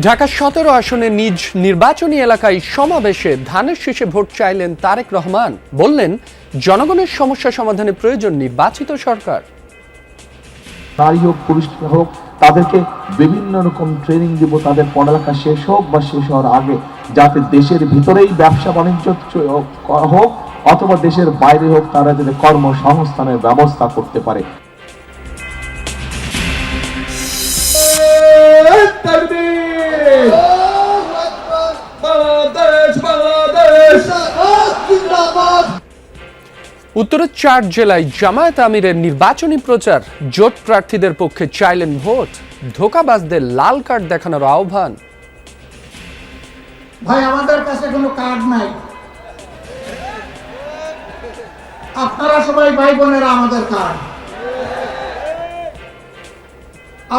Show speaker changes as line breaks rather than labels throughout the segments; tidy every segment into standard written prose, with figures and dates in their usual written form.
ঢাকা ১৭ আসনে নিজ নির্বাচনী এলাকায় সমাবেশে ধানের শীষে ভোট চাইলেন তারেক রহমান। বললেন, জনগণের সমস্যা সমাধানে প্রয়োজন নির্বাচিত সরকার।
নারী হোক পুরুষ হোক, তাদেরকে বিভিন্ন রকম ট্রেনিং দিব, তাদের পড়ালেখা শেষ হোক বা শেষ হওয়ার আগে, যাতে দেশের ভিতরেই ব্যবসা বাণিজ্য হোক অথবা দেশের বাইরে হোক, তারা যাতে কর্মসংস্থানের ব্যবস্থা করতে পারে।
উত্তরের ৪ জেলায় জামায়াত আমিরের নির্বাচনী প্রচার। জোট প্রার্থীদের পক্ষে চাইলেন ভোট, ধোঁকাবাজদের লাল কার্ড দেখানোর আহ্বান।
ভাই, আমাদের কাছে কোনো কার্ড নাই, আপনারা সবাই ভাই বোনেরা আমাদের কার্ড।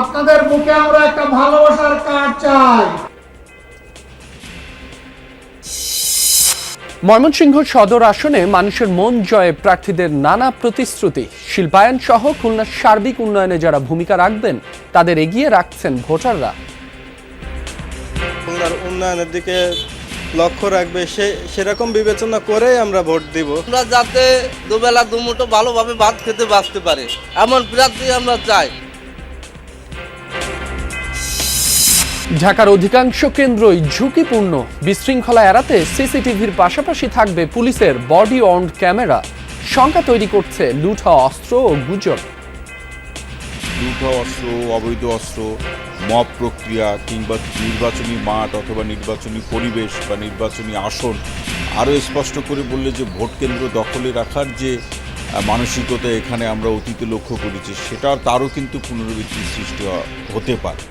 আপনাদের মুখে আমরা একটা ভালোবাসার কার্ড চাই।
ময়মনসিংহ সদর আসনে মানুষের মন জয়ে প্রার্থীদের নানা প্রতিশ্রুতি। শিল্পায়ন সহ খুলনার সার্বিক উন্নয়নে যারা ভূমিকা রাখবেন তাদের এগিয়ে রাখছেন ভোটাররা।
খুলনার উন্নয়নের দিকে লক্ষ্য রাখবে সেরকম বিবেচনা করে আমরা ভোট দিব।
আমরা যাতে দুবেলা দুমুঠো ভালোভাবে ভাত খেতে বাঁচতে পারে এমন প্রার্থী আমরা চাই।
ঢাকার অধিকাংশ কেন্দ্রই ঝুঁকিপূর্ণ। বিশৃঙ্খলা এড়াতে সিসিটিভির পাশাপাশি থাকবে পুলিশের বডি অন ক্যামেরা। শঙ্কা তৈরি করছে লুট হওয়া অস্ত্র ও গুজব।
লুট হওয়া অস্ত্র, অবৈধ অস্ত্র, মব প্রক্রিয়া কিংবা নির্বাচনী মাঠ অথবা নির্বাচনী পরিবেশ বা নির্বাচনী আসন আরও স্পষ্ট করে বললে যে ভোট কেন্দ্র দখলে রাখার যে মানসিকতা এখানে আমরা অতীতে লক্ষ্য করেছি, তারও কিন্তু পুনরাবৃত্তির সৃষ্টি হতে পারে।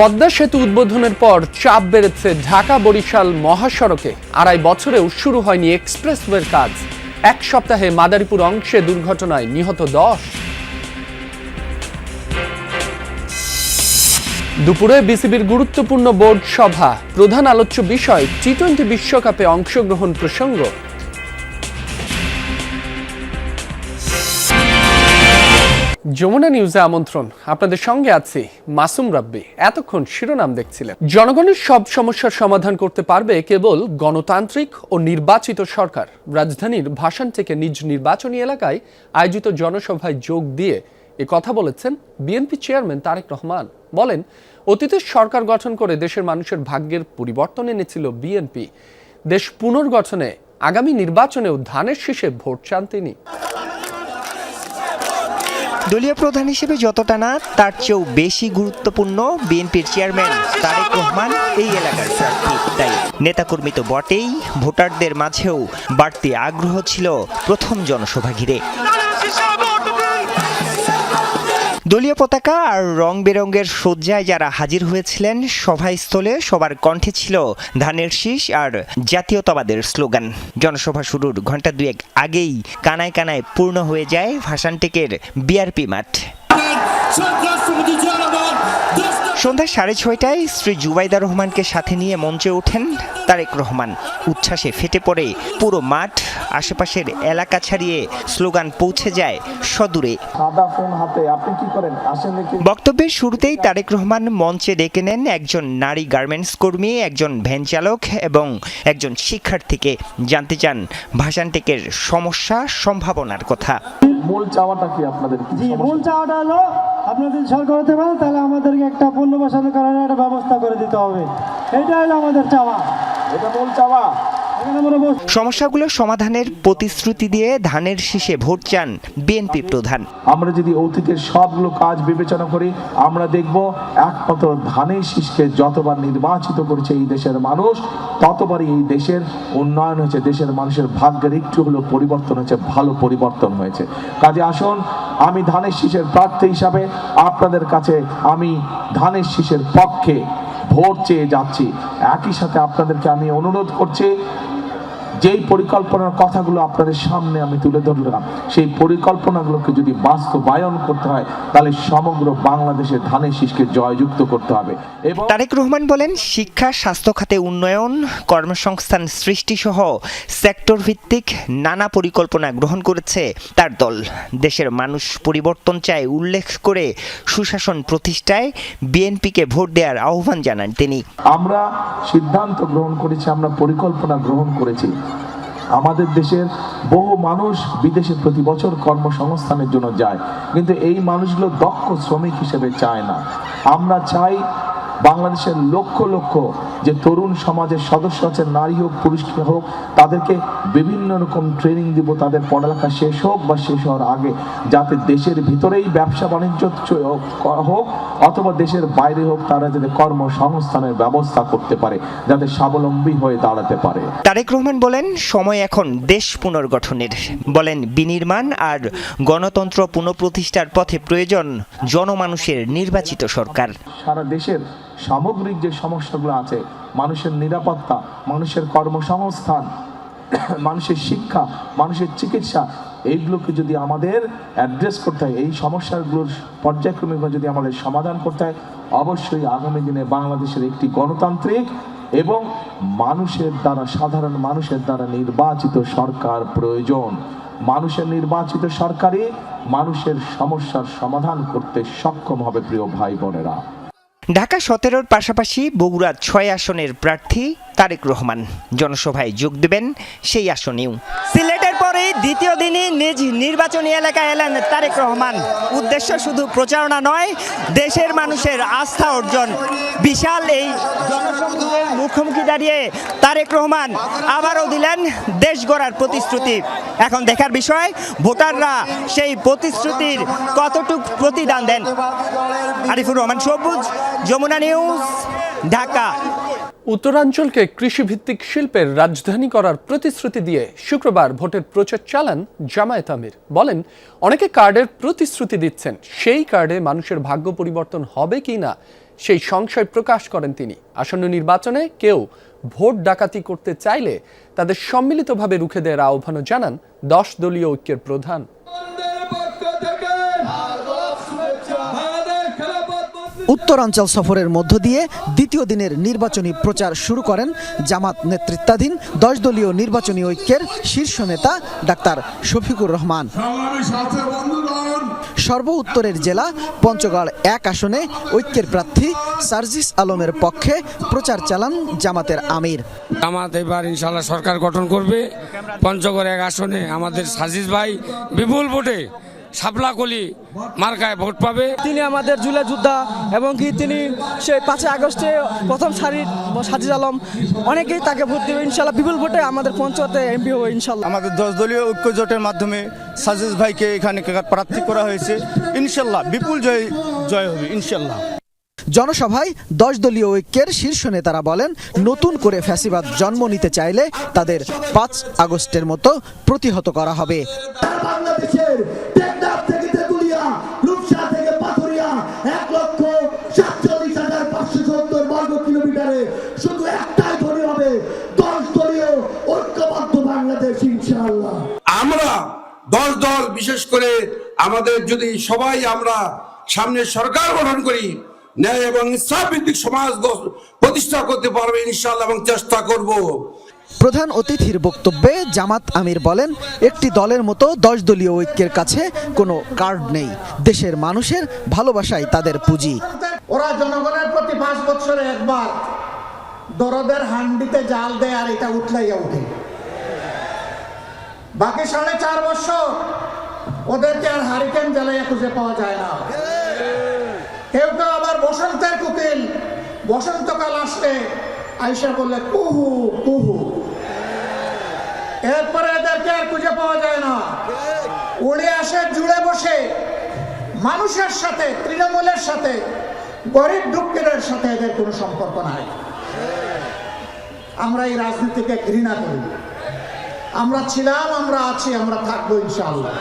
পদ্মা সেতু উদ্বোধনের পর চাপ বেড়েছে ঢাকা বরিশাল মহাসড়কে। ২.৫ বছরেও শুরু হয়নি এক্সপ্রেসওয়ের কাজ। এক সপ্তাহে মাদারীপুর অংশে দুর্ঘটনায় নিহত ১০। দুপুরে বিসিবির গুরুত্বপূর্ণ বোর্ড সভা। প্রধান আলোচ্য বিষয় টি-20 বিশ্বকাপে অংশগ্রহণ প্রসঙ্গ। যমুনা নিউজে আমন্ত্রণ। আপনাদের সঙ্গে আছি মাসুম রাব্বি। এতক্ষণ শিরোনাম দেখছিলেন। জনগণের সব সমস্যার সমাধান করতে পারবে কেবল গণতান্ত্রিক ও নির্বাচিত সরকার। রাজধানীর ভাসান থেকে নিজ নির্বাচনী এলাকায় আয়োজিত জনসভায় যোগ দিয়ে এ কথা বলেছেন বিএনপি চেয়ারম্যান তারেক রহমান। বলেন, অতীতের সরকার গঠন করে দেশের মানুষের ভাগ্যের পরিবর্তন এনেছিল বিএনপি। দেশ পুনর্গঠনে আগামী নির্বাচনেও ধানের শীষে ভোট চান তিনি।
দলীয় প্রধান হিসেবে যতটা না, তার চেয়েও বেশি গুরুত্বপূর্ণ বিএনপির চেয়ারম্যান তারেক রহমান এই এলাকার প্রার্থী। তাই নেতাকর্মী তো বটেই, ভোটারদের মাঝেও বাড়তি আগ্রহ ছিল প্রথম জনসভা ঘিরে। দলীয় পতাকা আর রং বেরঙের সজ্জায় যারা হাজির হয়েছিলেন সভাস্থলে, সবার কণ্ঠে ছিল ধানের শীষ আর জাতীয়তাবাদের স্লোগান। জনসভা শুরুর ঘণ্টা দুয়েক আগেই কানায় কানায় পূর্ণ হয়ে যায় ভাসানটেকের বিআরপি মাঠ। সন্ধ্যা 6:30টায় স্ত্রী জুবাইদা রহমানকে সাথে নিয়ে মঞ্চে ওঠেন তারেক রহমান। উচ্ছ্বাসে ফেটে পড়ে পুরো মাঠ। আশেপাশের এলাকা ছাড়িয়ে স্লোগান পৌঁছে যায় সদূরে। বক্তব্যের শুরুতেই তারেক রহমান মঞ্চে ডেকে নেন একজন নারী গার্মেন্টস কর্মী, একজন ভ্যান চালক এবং একজন শিক্ষার্থীকে। জানতে চান ভাসানটেকের সমস্যা সম্ভাবনার কথা।
মূল চাওয়াটা কি আপনাদের?
মূল চাওয়াটা হলো আপনাদের সরকার হতে পারে, তাহলে আমাদেরকে একটা পুনর্বাসন করার একটা ব্যবস্থা করে দিতে হবে। এটাই হলো আমাদের চাওয়া,
এটা মূল চাওয়া।
সমস্যাগুলো সমাধানের প্রতিশ্রুতি দিয়ে ধানের শীষে ভোট চান বিএনপি প্রধান।
আমরা যদি অতীতের সবগুলো কাজ বিবেচনা করি, আমরা দেখব একমাত্র ধানের শীষকে যতবার নির্বাচিত করেছে এই দেশের মানুষ, ততবারই এই দেশের উন্নয়ন হয়েছে, দেশের মানুষের ভাগ্যের একটু হলো পরিবর্তন হয়েছে, ভালো পরিবর্তন হয়েছে। কাজে আসুন, আমি ধানের শীষের প্রার্থী হিসাবে আপনাদের কাছে আমি ধানের শীষের পক্ষে ভোট চেয়ে যাচ্ছি। একই সাথে আপনাদেরকে আমি অনুরোধ করছি, যেই পরিকল্পনার কথাগুলো আপনাদের সামনে আমি তুলে ধরলাম, সেই পরিকল্পনাগুলোকে যদি বাস্তবায়ন করতে হয় তাহলে সমগ্র বাংলাদেশের ধানের শীষকে জয়যুক্ত করতে হবে। এবং
তারেক রহমান বলেন, শিক্ষা, স্বাস্থ্য খাতে উন্নয়ন, কর্মসংস্থান সৃষ্টি সহ সেক্টর ভিত্তিক নানা পরিকল্পনা গ্রহণ করেছে তার দল। দেশের মানুষ পরিবর্তন চায় উল্লেখ করে সুশাসন প্রতিষ্ঠায় বিএনপিকে ভোট দেওয়ার আহ্বান জানান তিনি।
আমরা সিদ্ধান্ত গ্রহণ করেছি, আমরা পরিকল্পনা গ্রহণ করেছি। আমাদের দেশের বহু মানুষ বিদেশে প্রতি বছর কর্মসংস্থানের জন্য যায়, কিন্তু এই মানুষগুলো দক্ষ শ্রমিক হিসেবে চায় না। আমরা চাই বাংলাদেশের লক্ষ লক্ষ যে তরুণ সমাজের সদস্য আছে, নারী হোক পুরুষ হোক, তাদেরকে বিভিন্ন রকম ট্রেনিং দিব, তাদের পড়ালেখা শেষ হোক বা শেষ হওয়ার আগে, যাতে দেশের ভিতরেই ব্যবসা বাণিজ্য হোক অথবা দেশের বাইরে হোক, তারা যাতে কর্মসংস্থানের ব্যবস্থা করতে পারে, যাতে স্বাবলম্বী হয়ে দাঁড়াতে পারে।
তারেক রহমান বলেন, সময় এখন দেশ পুনর্গঠনের। বলেন, বিনির্মাণ আর গণতন্ত্র পুনঃপ্রতিষ্ঠার পথে প্রয়োজন জনমানুষের নির্বাচিত সরকার।
সারা দেশের সামগ্রিক যে সমস্যাগুলো আছে, মানুষের নিরাপত্তা, মানুষের কর্মসংস্থান, মানুষের শিক্ষা, মানুষের চিকিৎসা, এইগুলোকে যদি আমাদের অ্যাড্রেস করতে হয়, এই সমস্যাগুলোর পর্যায়ক্রমে যদি আমাদের সমাধান করতে হয়, অবশ্যই আগামী দিনে বাংলাদেশের একটি গণতান্ত্রিক এবং মানুষের দ্বারা, সাধারণ মানুষের দ্বারা নির্বাচিত সরকার প্রয়োজন। মানুষের নির্বাচিত সরকারই মানুষের সমস্যার সমাধান করতে সক্ষম হবে। প্রিয় ভাই বোনেরা,
ঢাকা 17-র পাশাপাশি বগুড়া 6 আসনের প্রার্থী তারেক রহমান জনসভায় যোগ দেবেন সেই আসনেও। সিলেটের পরে দ্বিতীয় দিনই নিজ নির্বাচনী এলাকায় এলেন তারেক রহমান। উদ্দেশ্য শুধু প্রচারণা নয়, দেশের মানুষের আস্থা অর্জন। বিশাল এই জনসমুদ্রের মুখোমুখি দাঁড়িয়ে তারেক রহমান আবারও দিলেন দেশ গড়ার প্রতিশ্রুতি। এখন দেখার বিষয়, ভোটাররা সেই প্রতিশ্রুতির কতটুক প্রতিদান দেন। আরিফুর রহমান সবুজ, যমুনা নিউজ, ঢাকা।
উত্তরাঞ্চলকে কৃষিভিত্তিক শিল্পের রাজধানী করার প্রতিশ্রুতি দিয়ে শুক্রবার ভোটের প্রচার চালান জামায়াত আমির। বলেন, অনেকে কার্ডের প্রতিশ্রুতি দিচ্ছেন, সেই কার্ডে মানুষের ভাগ্য পরিবর্তন হবে কি না সেই সংশয় প্রকাশ করেন তিনি। আসন্ন নির্বাচনে কেউ ভোট ডাকাতি করতে চাইলে তাদের সম্মিলিতভাবে রুখে দেওয়ার আহ্বানও জানান 10 দলীয় ঐক্যের প্রধান।
উত্তরাঞ্চল সফরের মধ্য দিয়ে দ্বিতীয় দিনের নির্বাচনী প্রচার শুরু করেন জামাত নেতৃত্বাধীন 10 দলীয় নির্বাচনী ঐক্যের শীর্ষ নেতা ডাক্তার শফিকুর রহমান। সর্ব উত্তরের জেলা পঞ্চগড় 1 আসনে ঐক্যের প্রার্থী সার্জিস আলমের পক্ষে প্রচার চালান জামাতের আমির।
জামাত এবার ইনশাআল্লাহ সরকার গঠন করবে। পঞ্চগড় 1 আসনে আমাদের সার্জিস ভাই বিপুল ভোটে সাপলাকলি মার্কায় ভোট পাবে।
তিনি আমাদের জুলাই যোদ্ধা এবং কি তিনি সেই 5 আগস্টে প্রথম সারির সার্জিস আলম, অনেকেই তাকে ভোট দেবে ইনশাআল্লাহ। বিপুল ভোটে আমাদের পঞ্চায়েতে এমপি হবে ইনশাআল্লাহ।
আমাদের 10 দলীয় ঐক্য জোটের মাধ্যমে সার্জিস ভাইকে এখানে প্রার্থী করা হয়েছে। ইনশাআল্লাহ বিপুল জয় হবে ইনশাআল্লাহ।
জনসভায় 10 দলীয় ঐক্যের শীর্ষ নেতারা বলেন, নতুন করে ফ্যাসিবাদ জন্ম নিতে চাইলে তাদের 5 আগস্টের মতো প্রতিহত করা হবে।
বাংলাদেশের টেকনাফ থেকে তেতুলিয়া, রূপসা থেকে পাথুরিয়া 1,47,570 বর্গ কিলোমিটারে শুধু একটাই ধরে হবে 10 দলীয় ঐক্যবদ্ধ বাংলাদেশ ইনশাআল্লাহ।
আমরা 10 দল, বিশেষ করে আমাদের যদি সবাই আমরা সামনে সরকার গঠন করি, ন্যায় এবং ইনসাফ ভিত্তিক সমাজ প্রতিষ্ঠা করতে পারবে ইনশাআল্লাহ এবং চেষ্টা করব।
প্রধান অতিথির বক্তব্যে জামাত আমির বলেন, একটি দলের মতো 10 দলীয় ঐক্যের কাছে কোনো কার্ড নেই, দেশের মানুষের ভালোবাসাই তাদের পুঁজি।
ওরা জনগণের প্রতি 5 বছরে একবার দরদের হান্ডিতে জাল দেয় আর এটা উঠলাইয়া উঠে। বাকি 4.5 বছর ওদেরকে আর হারিকেন জ্বালাইয়া খুঁজে পাওয়া যায় না। কেউ কেউ আবার বসন্তের কুকিল, বসন্তকাল আসলে আইসা বললে কুহু কুহু, এরপরে এদেরকে আর খুঁজে পাওয়া যায় না। উড়ে আসে জুড়ে বসে মানুষের সাথে, তৃণমূলের সাথে, গরিব দুঃখীদের সাথে এদের কোনো সম্পর্ক নাই। আমরা এই রাজনীতিকে ঘৃণা করি। আমরা ছিলাম, আমরা আছি, আমরা থাকবো ইনশাআল্লাহ।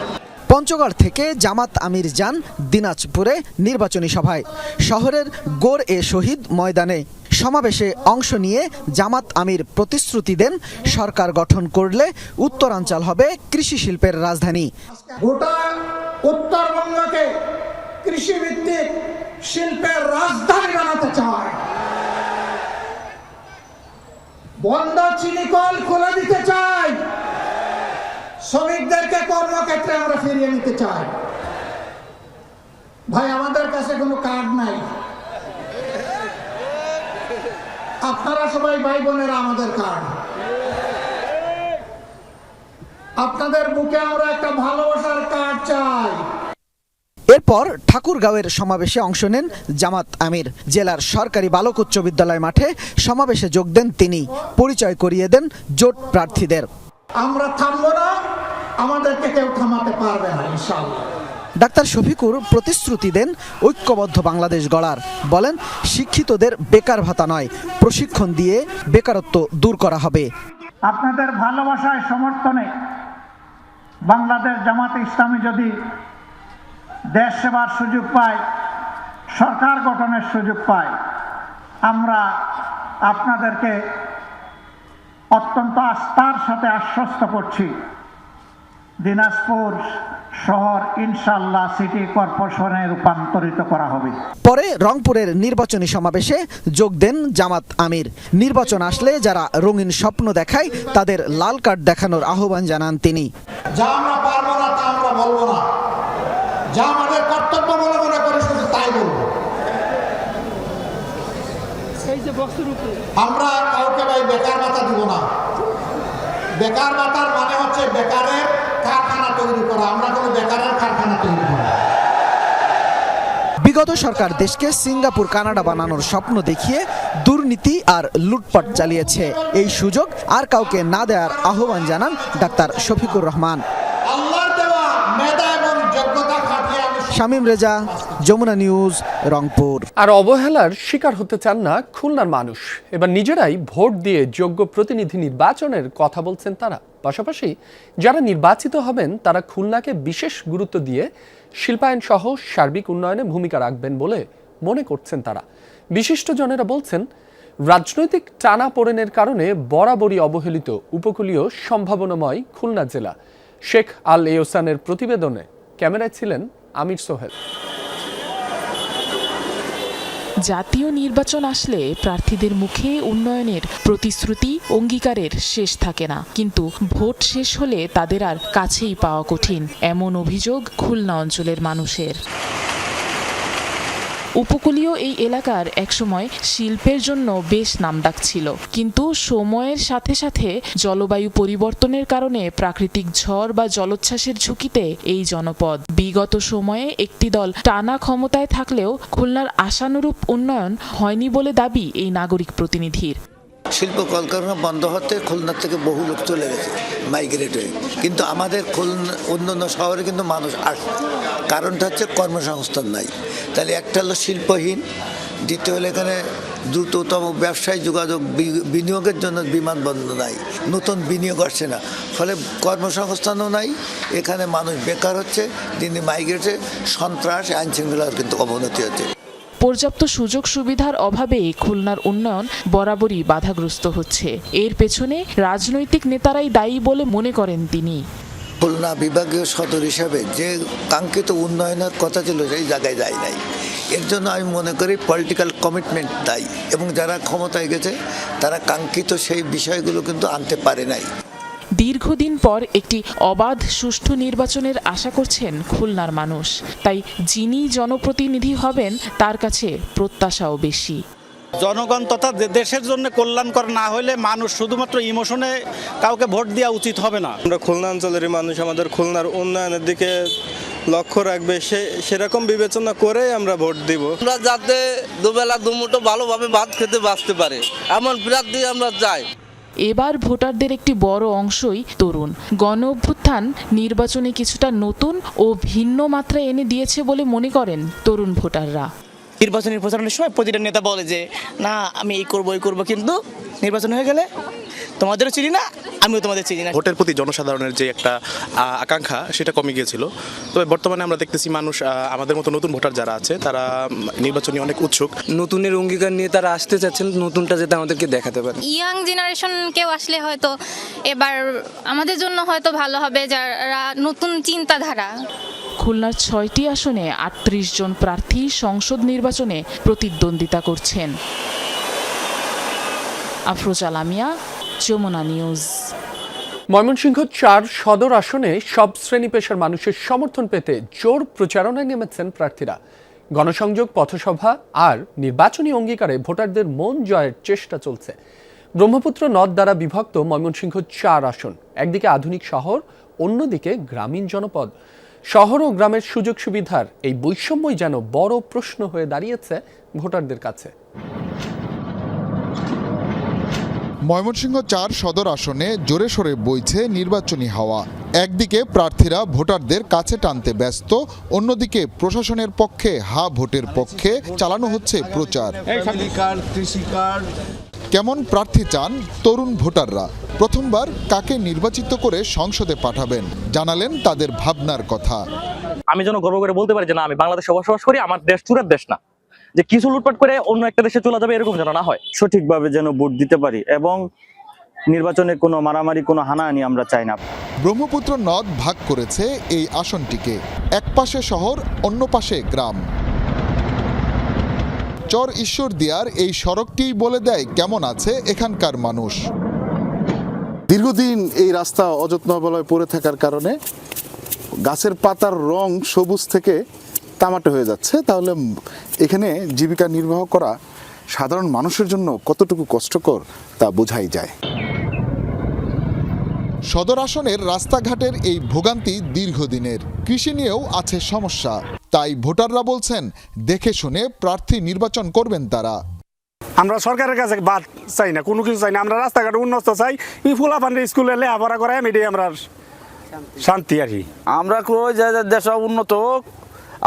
পঞ্চগড় থেকে জামাত আমির যান দিনাজপুরে নির্বাচনী সভায়। শহরের গোর এ শহীদ ময়দানে সমাবেশে অংশ নিয়ে জামাত আমির প্রতিশ্রুতি দেন, সরকার গঠন করলে উত্তরাঞ্চল হবে কৃষি শিল্পের রাজধানী।
গোটা উত্তরবঙ্গকে কৃষিভিত্তিক শিল্পের রাজধানী বানাতে চায়। বন্ধ চিনিকল খুলে দিতে চাই। শ্রমিকদেরকে কর্মক্ষেত্রে আমরা ফিরিয়ে নিতে চাই। ভাই, আমাদের কাছে কোনো কার্ড নাই। আপনারা সবাই ভাই বোনেরা আমাদের কার্ড। আপনাদের বুকে আমরা একটা ভালোবাসার কার্ড চাই।
এরপর ঠাকুরগাঁওয়ের সমাবেশে অংশ নেন জামাত আমির। জেলার সরকারি বালক উচ্চ বিদ্যালয় মাঠে সমাবেশে যোগ দেন তিনি। পরিচয় করিয়ে দেন জোট প্রার্থীদের।
আমরা থামবো না, আমাদেরকে কেউ থামাতে পারবে না ইনশাআল্লাহ।
ডাক্তার শফিকুর প্রতিশ্রুতি দেন ঐক্যবদ্ধ বাংলাদেশ গড়ার। বলেন, শিক্ষিতদের বেকার ভাতা নয়, প্রশিক্ষণ দিয়ে বেকারত্ব দূর করা হবে।
আপনাদের ভালোবাসায় সমর্থনে বাংলাদেশ জামাতে ইসলামী যদি দেশ সেবার সুযোগ পায়, সরকার গঠনের সুযোগ পায়, আমরা আপনাদেরকে অত্যন্ত আস্থার সাথে আশ্বস্ত করছি, দিনাজপুর শহর ইনশাআল্লাহ সিটি কর্পোরেশনে রূপান্তরিত করা হবে।
পরে রংপুরের নির্বাচনী সমাবেশে যোগ দেন জামাত আমির। নির্বাচন আসলে যারা রঙিন স্বপ্ন দেখায় তাদের লাল কার্ড দেখানোর আহ্বান জানান তিনি।
যা আমরা পারবো না তা আমরা বলবো না, যা আমাদের কর্তব্য বলে মনে করি শুধু তাই বলবো। আমরা কাউকে ভাই বেকার ভাতা দিব না। বেকার ভাতার মানে হচ্ছে বেকারের কারখানা তৈরি করা। আমরা কোনো বেকারের কারখানা তৈরি করি।
বিগত সরকার দেশকে সিঙ্গাপুর কানাডা বানানোর স্বপ্ন দেখিয়ে দুর্নীতি আর লুটপাট চালিয়েছে। এই সুযোগ আর কাউকে না দেওয়ার আহ্বান জানান ডাক্তার শফিকুর রহমান।
আল্লাহর দেওয়া মেধা এবং যোগ্যতা খাটিয়ে
শামীম রেজা, যমুনা নিউজ, রংপুর।
আর অবহেলার শিকার হতে চান না খুলনার মানুষ। এবার নিজেরাই ভোট দিয়ে যোগ্য প্রতিনিধি নির্বাচনের কথা বলছেন তারা। পাশাপাশি যারা নির্বাচিত হবেন তারা খুলনাকে বিশেষ গুরুত্ব দিয়ে শিল্পায়ন সহ সার্বিক উন্নয়নে ভূমিকা রাখবেন বলে মনে করছেন তারা। বিশিষ্টজনেরা বলছেন, রাজনৈতিক টানাপোড়েনের কারণে বরাবরই অবহেলিত উপকূলীয় সম্ভাবনাময় খুলনা জেলা। শেখ আল এহসানের প্রতিবেদনে ক্যামেরায় ছিলেন আমির সোহেল।
জাতীয় নির্বাচন আসলে প্রার্থীদের মুখে উন্নয়নের প্রতিশ্রুতি অঙ্গীকারের শেষ থাকে না, কিন্তু ভোট শেষ হলে তাদের আর কাছেই পাওয়া কঠিন, এমন অভিযোগ খুলনা অঞ্চলের মানুষের। উপকূলীয় এই এলাকার একসময় শিল্পের জন্য বেশ নামডাক ছিল, কিন্তু সময়ের সাথে সাথে জলবায়ু পরিবর্তনের কারণে প্রাকৃতিক ঝড় বা জলোচ্ছ্বাসের ঝুঁকিতে এই জনপদ। বিগত সময়ে একটি দল টানা ক্ষমতায় থাকলেও খুলনার আশানুরূপ উন্নয়ন হয়নি বলে দাবি এই নাগরিক প্রতিনিধির।
শিল্প কলকারখানা বন্ধ হতে খুলনা থেকে বহু লোক চলে গেছে মাইগ্রেট হয়ে, কিন্তু আমাদের খুলনা অন্যান্য শহরে কিন্তু মানুষ আসে। কারণটা হচ্ছে কর্মসংস্থান নাই। তাহলে একটা হলো শিল্পহীন, দ্বিতীয় হলো এখানে দ্রুততম ব্যবসায়ী যোগাযোগ বিনিয়োগের জন্য বিমানবন্দর নাই, নতুন বিনিয়োগ আসছে না, ফলে কর্মসংস্থানও নাই। এখানে মানুষ বেকার হচ্ছে, দিনে মাইগ্রেটে সন্ত্রাস আইনশৃঙ্খলার কিন্তু অবনতি হচ্ছে।
পর্যাপ্ত সুযোগ সুবিধার অভাবে খুলনার উন্নয়ন বরাবরই বাধাগ্রস্ত হচ্ছে। এর পেছনে রাজনৈতিক নেতারাই দায়ী বলে মনে করেন তিনি।
খুলনা বিভাগীয় সদর হিসাবে যে কাঙ্ক্ষিত উন্নয়নের কথা ছিল সেই জায়গায় যায় নাই। এর জন্য আমি মনে করি পলিটিক্যাল কমিটমেন্ট দায়ী, এবং যারা ক্ষমতায় গেছে তারা কাঙ্ক্ষিত সেই বিষয়গুলো কিন্তু আনতে পারে নাই।
দীর্ঘদিন পর একটি অবাধ সুষ্ঠু নির্বাচনের আশা করছেন খুলনার মানুষ, তাই যিনি জনপ্রতিনিধি হবেন তার কাছে প্রত্যাশাও বেশি।
জনগণ তথা দেশের জন্য কল্যাণকর না হলে মানুষ শুধুমাত্র ইমোশনে কাউকে ভোট দেওয়া উচিত হবে না।
আমরা খুলনা অঞ্চলের মানুষ আমাদের খুলনার উন্নয়নের দিকে লক্ষ্য রাখবে, সেরকম বিবেচনা করে আমরা ভোট দিব।
আমরা যাতে দুবেলা দুমুঠো ভালোভাবে ভাত খেতে বাঁচতে পারে এমন প্রার্থী আমরা চাই।
এবার ভোটারদের একটি বড় অংশই তরুণ। গণ অভ্যুত্থান নির্বাচনে কিছুটা নতুন ও ভিন্ন মাত্রা এনে দিয়েছে বলে মনে করেন তরুণ ভোটাররা।
নির্বাচনী প্রচারণের সময় প্রতিটা নেতা বলে যে না আমি এই করবো কিন্তু নির্বাচন হয়ে গেলে তোমাদেরও চিনি না, আমিও তোমাদের চিনি না।
ভোটের প্রতি জনসাধারণের যে একটা আকাঙ্ক্ষা সেটা কমে গিয়েছিল। তবে বর্তমানে আমরা দেখতেছি মানুষ, আমাদের মতো নতুন ভোটার যারা আছে তারা নির্বাচনী অনেক উৎসুক।
নতুনের অঙ্গীকার নিয়ে তারা আসতে চাচ্ছেন, নতুনটা যেটা আমাদেরকে দেখাতে পারে।
ইয়াং জেনারেশন কেউ আসলে হয়তো এবার আমাদের জন্য হয়তো ভালো হবে, যারা নতুন চিন্তাধারা।
খুলনার 6টি আসনে 38 জন প্রার্থী সংসদ নির্বাচনে প্রতিদ্বন্দ্বিতা করছেন। আফরোজা লামিয়া, যমুনা নিউজ।
ময়মনসিংহ 4 সদর আসনে সব শ্রেণী পেশার মানুষের সমর্থন পেতে জোর প্রচারণায় নেমেছেন প্রার্থীরা। গণসংযোগ, পথসভা আর নির্বাচনী অঙ্গীকারে ভোটারদের মন জয়ের চেষ্টা চলছে। ব্রহ্মপুত্র নদ দ্বারা বিভক্ত ময়মনসিংহ 4 আসন, একদিকে আধুনিক শহর, অন্যদিকে গ্রামীণ জনপদ। শহর ও গ্রামের সুযোগ সুবিধার এই বৈষম্যই যেন বড় প্রশ্ন হয়ে দাঁড়িয়েছে ভোটারদের কাছে।
ময়মনসিংহ 4 সদর আসনে জোরে সোরে বইছে নির্বাচনী হাওয়া। একদিকে প্রার্থীরা ভোটারদের কাছে টানতে ব্যস্ত, অন্যদিকে প্রশাসনের পক্ষে ভোটের পক্ষে চালানো হচ্ছে প্রচার। কেমন প্রার্থী চান তরুণ ভোটাররা? প্রথমবার কাকে নির্বাচিত করে সংসদে পাঠাবেন জানালেন তাদের ভাবনার কথা।
আমি যেন গর্ব করে বলতে পারি যে না, আমি বাংলাদেশে বসবাস করি, আমার দেশ চুরের দেশ না, যে কিছু লুটপাট করে অন্য একটা দেশে চলে যাবে এরকম যেন না হয়।
সঠিকভাবে যেন ভোট দিতে পারি এবং নির্বাচনে কোনো মারামারি, কোনো হানাহানি আমরা চাই না।
ব্রহ্মপুত্র নদ ভাগ করেছে এই আসনটিকে, এক পাশে শহর, অন্য পাশে গ্রাম। চর ঈশ্বরদীয়ার এই সড়কটিই বলে দেয় কেমন আছে এখানকার মানুষ।
দীর্ঘদিন এই রাস্তা অযত্ন অবহেলায় পড়ে থাকার কারণে গাছের পাতার রং সবুজ থেকে তামাটে হয়ে যাচ্ছে। তাহলে এখানে জীবিকা নির্বাহ করা সাধারণ মানুষের জন্য কতটুকু কষ্টকর তা বোঝাই যায়।
সদর আসনের রাস্তাঘাটের এই ভোগান্তি দীর্ঘদিনের। কৃষি নিয়েও আছে সমস্যা, তাই ভোটাররা বলছেন দেখে শুনে প্রার্থী নির্বাচন করবেন তারা।
আমরা সরকারের কাছে বাদ চাই না, কোনো কিছু চাই না, আমরা রাস্তাঘাট উন্নত চাই। ফুলাফান্ডে স্কুলে লেখাপড়া করাই এটাই আমরা শান্তি আর কি।
আমরা কই যে দেশ উন্নত হোক,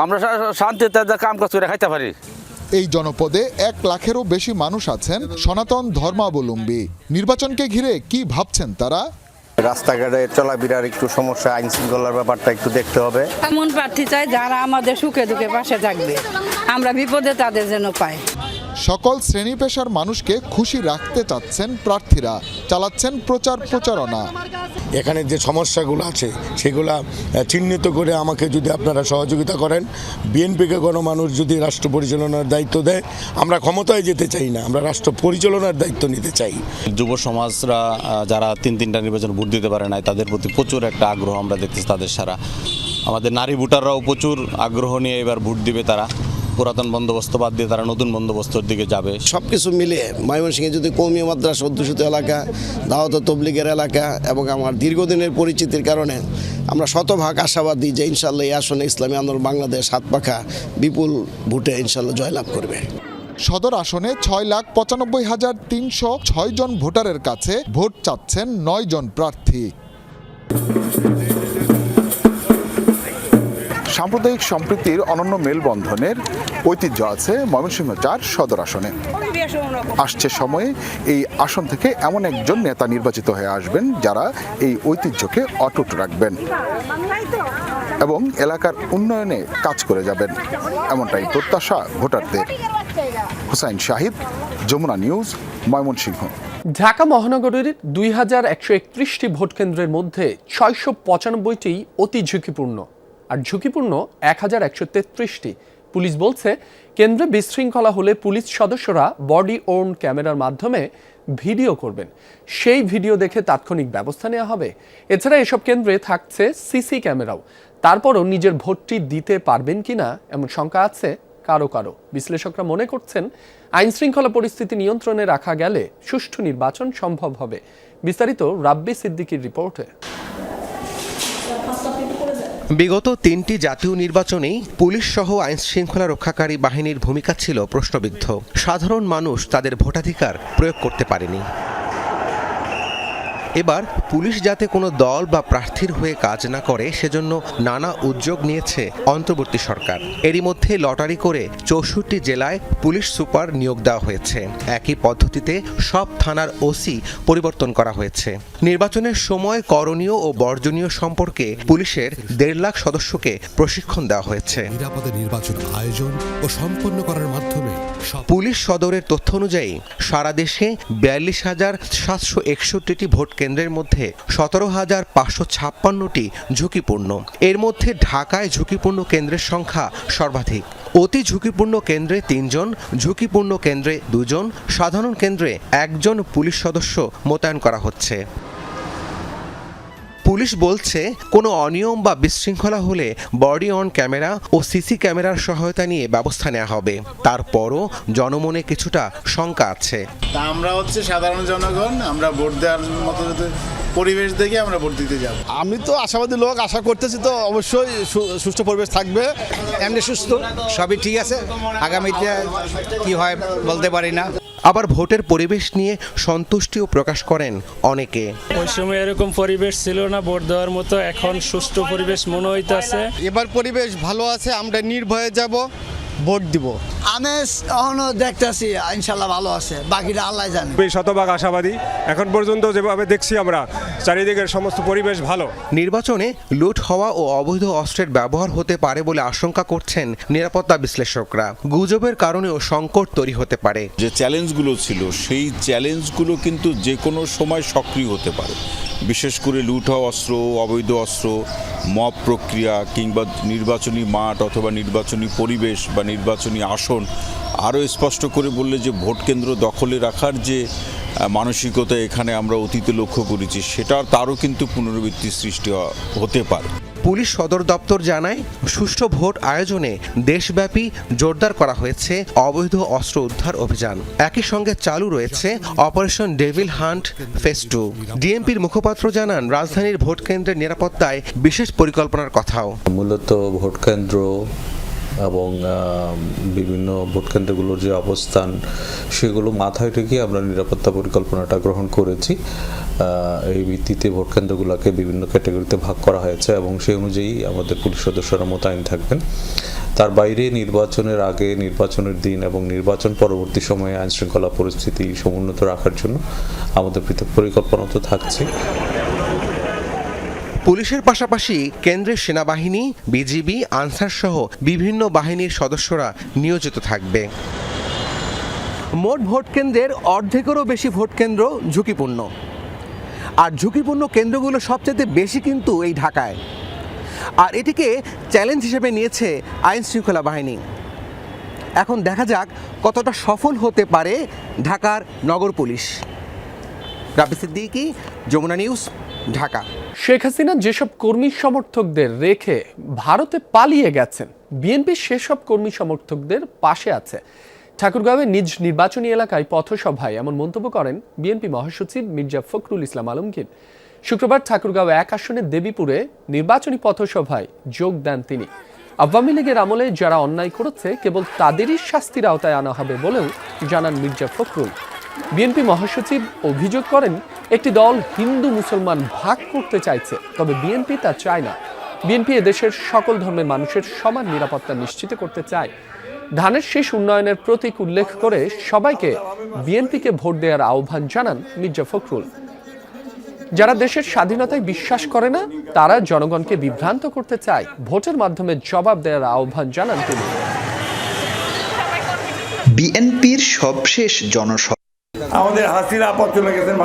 আমরা শান্তিতে কাম কাজ করে খাইতে পারি।
এই জনপদে 1 লাখেরও বেশি মানুষ আছেন সনাতন ধর্মাবলম্বী। নির্বাচনকে ঘিরে কি ভাবছেন তারা?
রাস্তাঘাটে চলাফেরার একটু সমস্যা, আইন শৃঙ্খলার ব্যাপারটা একটু দেখতে হবে।
এমন প্রার্থী চাই যারা আমাদের সুখে দুঃখে পাশে থাকবে, আমরা বিপদে তাদের যেন পাই।
সকল শ্রেণী পেশার মানুষকে খুশি রাখতে চাচ্ছেন প্রার্থীরা, চালাচ্ছেন প্রচারণা।
এখানে যে সমস্যাগুলো আছে সেগুলা চিহ্নিত করে আমাকে যদি আপনারা সহযোগিতা করেন, বিএনপিকে গণমানুষ যদি রাষ্ট্র পরিচালনার দায়িত্ব দেয়, আমরা ক্ষমতায় যেতে চাই না, আমরা রাষ্ট্র পরিচালনার দায়িত্ব নিতে চাই।
যুব সমাজরা যারা 3টা নির্বাচন ভোট দিতে পারে না, তাদের প্রতি প্রচুর একটা আগ্রহ আমরা দেখতেছি তাদের সারা। আমাদের নারী ভোটাররাও প্রচুর আগ্রহ নিয়ে এবার ভোট দিবে। তারা পুরাতন বন্দোবস্ত বাদ দিয়ে তারা নতুন বন্দোবস্তের দিকে যাবে।
সবকিছু মিলে ময়মনসিংহে যদি কওমি মাদ্রাসা অধ্যুষিত এলাকা, দাওয়াত তবলিগের এলাকা এবং আমার দীর্ঘদিনের পরিচিতির কারণে আমরা শতভাগ আশাবাদী যে ইনশাল্লাহ এই আসনে ইসলামী আন্দোলন বাংলাদেশ হাতপাখা বিপুল ভোটে ইনশাল্লাহ জয়লাভ করবে।
সদর আসনে 6,95,306 জন ভোটারের কাছে ভোট চাচ্ছেন 9 জন প্রার্থী।
সাম্প্রদায়িক সম্প্রীতির অনন্য মেলবন্ধনের ঐতিহ্য আছে ময়মনসিংহ 4 সদর আসনে। আসছে সময়ে এই আসন থেকে এমন একজন নেতা নির্বাচিত হয়ে আসবেন যারা এই ঐতিহ্যকে অটুট রাখবেন এবং এলাকার উন্নয়নে কাজ করে যাবেন, এমনটাই প্রত্যাশা ভোটারদের। হুসাইন শাহিদ, যমুনা নিউজ, ময়মনসিংহ।
ঢাকা মহানগরীর 2131টি ভোট কেন্দ্রের মধ্যে 695টি অতি ঝুঁকিপূর্ণ আর ঝুঁকিপূর্ণ 1133টি। পুলিশ বলছে কেন্দ্রে বিশৃঙ্খলা হলে পুলিশ সদস্যরা বডি ওর্ন ক্যামেরার মাধ্যমে ভিডিও করবেন, সেই ভিডিও দেখে তাৎক্ষণিক ব্যবস্থা নেওয়া হবে। এছাড়া এসব কেন্দ্রে থাকছে সিসি ক্যামেরাও। তারপরও নিজের ভোটটি দিতে পারবেন কিনা এমন শঙ্কা আছে কারো কারো। বিশ্লেষকরা মনে করছেন আইন শৃঙ্খলা পরিস্থিতি নিয়ন্ত্রণে রাখা গেলে সুষ্ঠু নির্বাচন সম্ভব হবে। বিস্তারিত রাব্বি সিদ্দিকীর রিপোর্টে।
বিগত 3টি জাতীয় নির্বাচনেই পুলিশ সহ আইন শৃঙ্খলা রক্ষাকারী বাহিনীর ভূমিকা ছিল প্রশ্নবিদ্ধ। সাধারণ মানুষ তাদের ভোটাধিকার প্রয়োগ করতে পারেনি। এবার পুলিশ যাতে কোনো দল বা প্রার্থীর হয়ে কাজ না করে সেজন্য নানা উদ্যোগ নিয়েছে অন্তর্বর্তী সরকার। এরই মধ্যে লটারি করে 64 জেলায় পুলিশ সুপার নিয়োগ দেওয়া হয়েছে। একই পদ্ধতিতে সব থানার ওসি পরিবর্তন করা হয়েছে। নির্বাচনের সময় করণীয় ও বর্জনীয় সম্পর্কে পুলিশের 1.5 লাখ সদস্যকে প্রশিক্ষণ দেওয়া হয়েছে।
নিরাপদে নির্বাচন আয়োজন ও সম্পন্ন করার মাধ্যমে
পুলিশ সদরের তথ্য অনুযায়ী সারা দেশে 42,761টি ভোট কেন্দ্রের মধ্যে 17,556টি ঝুঁকিপূর্ণ। এর মধ্যে ঢাকায় ঝুঁকিপূর্ণ কেন্দ্রের সংখ্যা সর্বাধিক। অতি ঝুঁকিপূর্ণ কেন্দ্রে 3 জন, ঝুঁকিপূর্ণ কেন্দ্রে 2 জন, সাধারণ কেন্দ্রে 1 জন পুলিশ সদস্য মোতায়েন করা হচ্ছে। পুলিশ বলছে কোনো অনিয়ম বা বিশৃঙ্খলা হলে বডি অন ক্যামেরা ও সিসি ক্যামেরার সহায়তা নিয়ে ব্যবস্থা নেওয়া হবে। তারপরও জনমনে কিছুটা শঙ্কা আছে।
তা আমরা হচ্ছে সাধারণ জনগণ, আমরা ভোট দেওয়ার মতো পরিবেশ দেখে আমরা ভোট দিতে যাব।
আমি তো আশাবাদী লোক, আশা করতেছি তো অবশ্যই সুষ্ঠু পরিবেশ থাকবে।
এমনি সুস্থ সবই ঠিক আছে, আগামীতে কি হয় বলতে পারি না।
আবার ভোটের পরিবেশ নিয়ে সন্তুষ্টিও প্রকাশ করেন অনেকে।
ওই সময় এরকম পরিবেশ ছিল না ভোট দেওয়ার মতো, এখন সুষ্ঠু পরিবেশ মনে হইতাছে।
এবার পরিবেশ ভালো আছে, আমরা নির্ভয়ে যাব, ভোট দিব।
আমি এখনো দেখতেছি ইনশাল্লাহ ভালো আছে, বাকিটা আল্লাহ জানে।
শতভাগ আশাবাদী, এখন পর্যন্ত যেভাবে দেখছি আমরা চারিদিকের সমস্ত পরিবেশ ভালো।
নির্বাচনে লুট হওয়া ও অবৈধ অস্ত্রের ব্যবহার হতে পারে বলে আশঙ্কা করছেন নিরাপত্তা বিশ্লেষকরা। গুজবের কারণেও সংকট তৈরি হতে পারে।
যে চ্যালেঞ্জগুলো ছিল সেই চ্যালেঞ্জগুলো কিন্তু যে কোনো সময় সক্রিয় হতে পারে, বিশেষ করে লুট হওয়া অস্ত্র, অবৈধ অস্ত্র, মব প্রক্রিয়া কিংবা নির্বাচনী মাঠ অথবা নির্বাচনী পরিবেশ বা নির্বাচনী আসন। আরও স্পষ্ট করে বললে যে ভোট কেন্দ্র দখলে রাখার যে মানসিকতা এখানে আমরা অতীতে লক্ষ্য করেছি, সেটার তারও কিন্তু পুনরাবৃত্তি সৃষ্টি হতে পারে।
পুলিশ সদর দপ্তর জানায় সুষ্ঠু ভোট আয়োজনে দেশব্যাপী জোরদার করা হয়েছে অবৈধ অস্ত্র উদ্ধার অভিযান। একই সঙ্গে চালু রয়েছে অপারেশন ডেভিল হান্ট ফেজ 2। ডিএমপির মুখপাত্র জানান রাজধানীর ভোট কেন্দ্রের নিরাপত্তায় বিশেষ পরিকল্পনার কথাও।
মূলত ভোট কেন্দ্র এবং বিভিন্ন ভোট কেন্দ্রগুলোর যে অবস্থান সেগুলো মাথায় রেখে আমরা নিরাপত্তা পরিকল্পনাটা গ্রহণ করেছি। এই ভিত্তিতে ভোট কেন্দ্রগুলোকে বিভিন্ন ক্যাটাগরিতে ভাগ করা হয়েছে এবং সেই অনুযায়ী আমাদের পুলিশ সদস্যরা মোতায়েন থাকবেন। তার বাইরে নির্বাচনের আগে, নির্বাচনের দিন এবং নির্বাচন পরবর্তী সময়ে আইন শৃঙ্খলা পরিস্থিতি সমুন্নত রাখার জন্য আমাদের পৃথক পরিকল্পনা তো থাকছে।
পুলিশের পাশাপাশি কেন্দ্রের সেনাবাহিনী, বিজিবি, আনসার সহ বিভিন্ন বাহিনীর সদস্যরা নিয়োজিত থাকবে। মোট ভোট কেন্দ্রের অর্ধেকেরও বেশি ভোট কেন্দ্র ঝুঁকিপূর্ণ, আর ঝুঁকিপূর্ণ কেন্দ্রগুলো সবচেয়ে বেশি কিন্তু এই ঢাকায়। আর এটিকে চ্যালেঞ্জ হিসেবে নিয়েছে আইন শৃঙ্খলা বাহিনী। এখন দেখা যাক কতটা সফল হতে পারে ঢাকার নগর পুলিশ। রাবি সিদ্দিকী, যমুনা নিউজ, ঢাকা।
শেখ হাসিনা যেসব কর্মী সমর্থকদের রেখে ভারতে পালিয়ে গেছেন, বিএনপি সেসব কর্মী সমর্থকদের পাশে আছে। ঠাকুরগাঁওয়ে নিজ নির্বাচনী এলাকায় পথসভায় এমন মন্তব্য করেন বিএনপি মহাসচিব মির্জা ফখরুল ইসলাম আলমগীর। শুক্রবার ঠাকুরগাঁও 1 আসনের দেবীপুরে নির্বাচনী পথসভায় যোগ দেন তিনি। আওয়ামী লীগের আমলে যারা অন্যায় করেছে কেবল তাদেরই শাস্তির আওতায় আনা হবে বলেও জানান মির্জা ফখরুল। বিএনপি মহাসচিব অভিযোগ করেন একটি দল হিন্দু মুসলমান ভাগ করতে চাইছে, তবে বিএনপি তা চায় না। বিএনপি এদেশের সকল ধর্মের মানুষের সমান নিরাপত্তা নিশ্চিত করতে চায়। ধানের শীষ উন্নয়নের প্রতীক উল্লেখ করে সবাইকে বিএনপিকে ভোট দেওয়ার আহ্বান জানান মির্জা ফখরুল। যারা দেশের স্বাধীনতায় বিশ্বাস করে না তারা জনগণকে বিভ্রান্ত করতে চায়, ভোটের মাধ্যমে জবাব দেওয়ার আহ্বান জানান তিনি।
বিএনপির সবশেষ জনসভা।
আমাদের হাসিনা পথ চলে গেছেন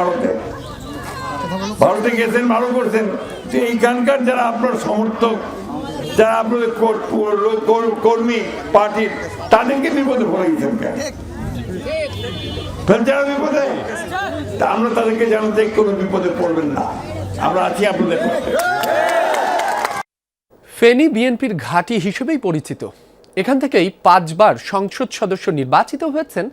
ভারতে গেছেন, ভালো করছেন। এইখানকার যারা আপনার সমর্থক, যারা আপনাদের কর্মী পার্টির, তাদেরকে বিপদে পড়ে গেছেন কেন? যারা বিপদে, তা আমরা তাদেরকে জানাতে কোনো বিপদে পড়বেন না, আমরা আছি আপনাদের পাশে।
ফেনী বিএনপির ঘাঁটি হিসেবেই পরিচিত। এখান থেকেই 5 বার সংসদ সদস্য নির্বাচিত হয়েছেন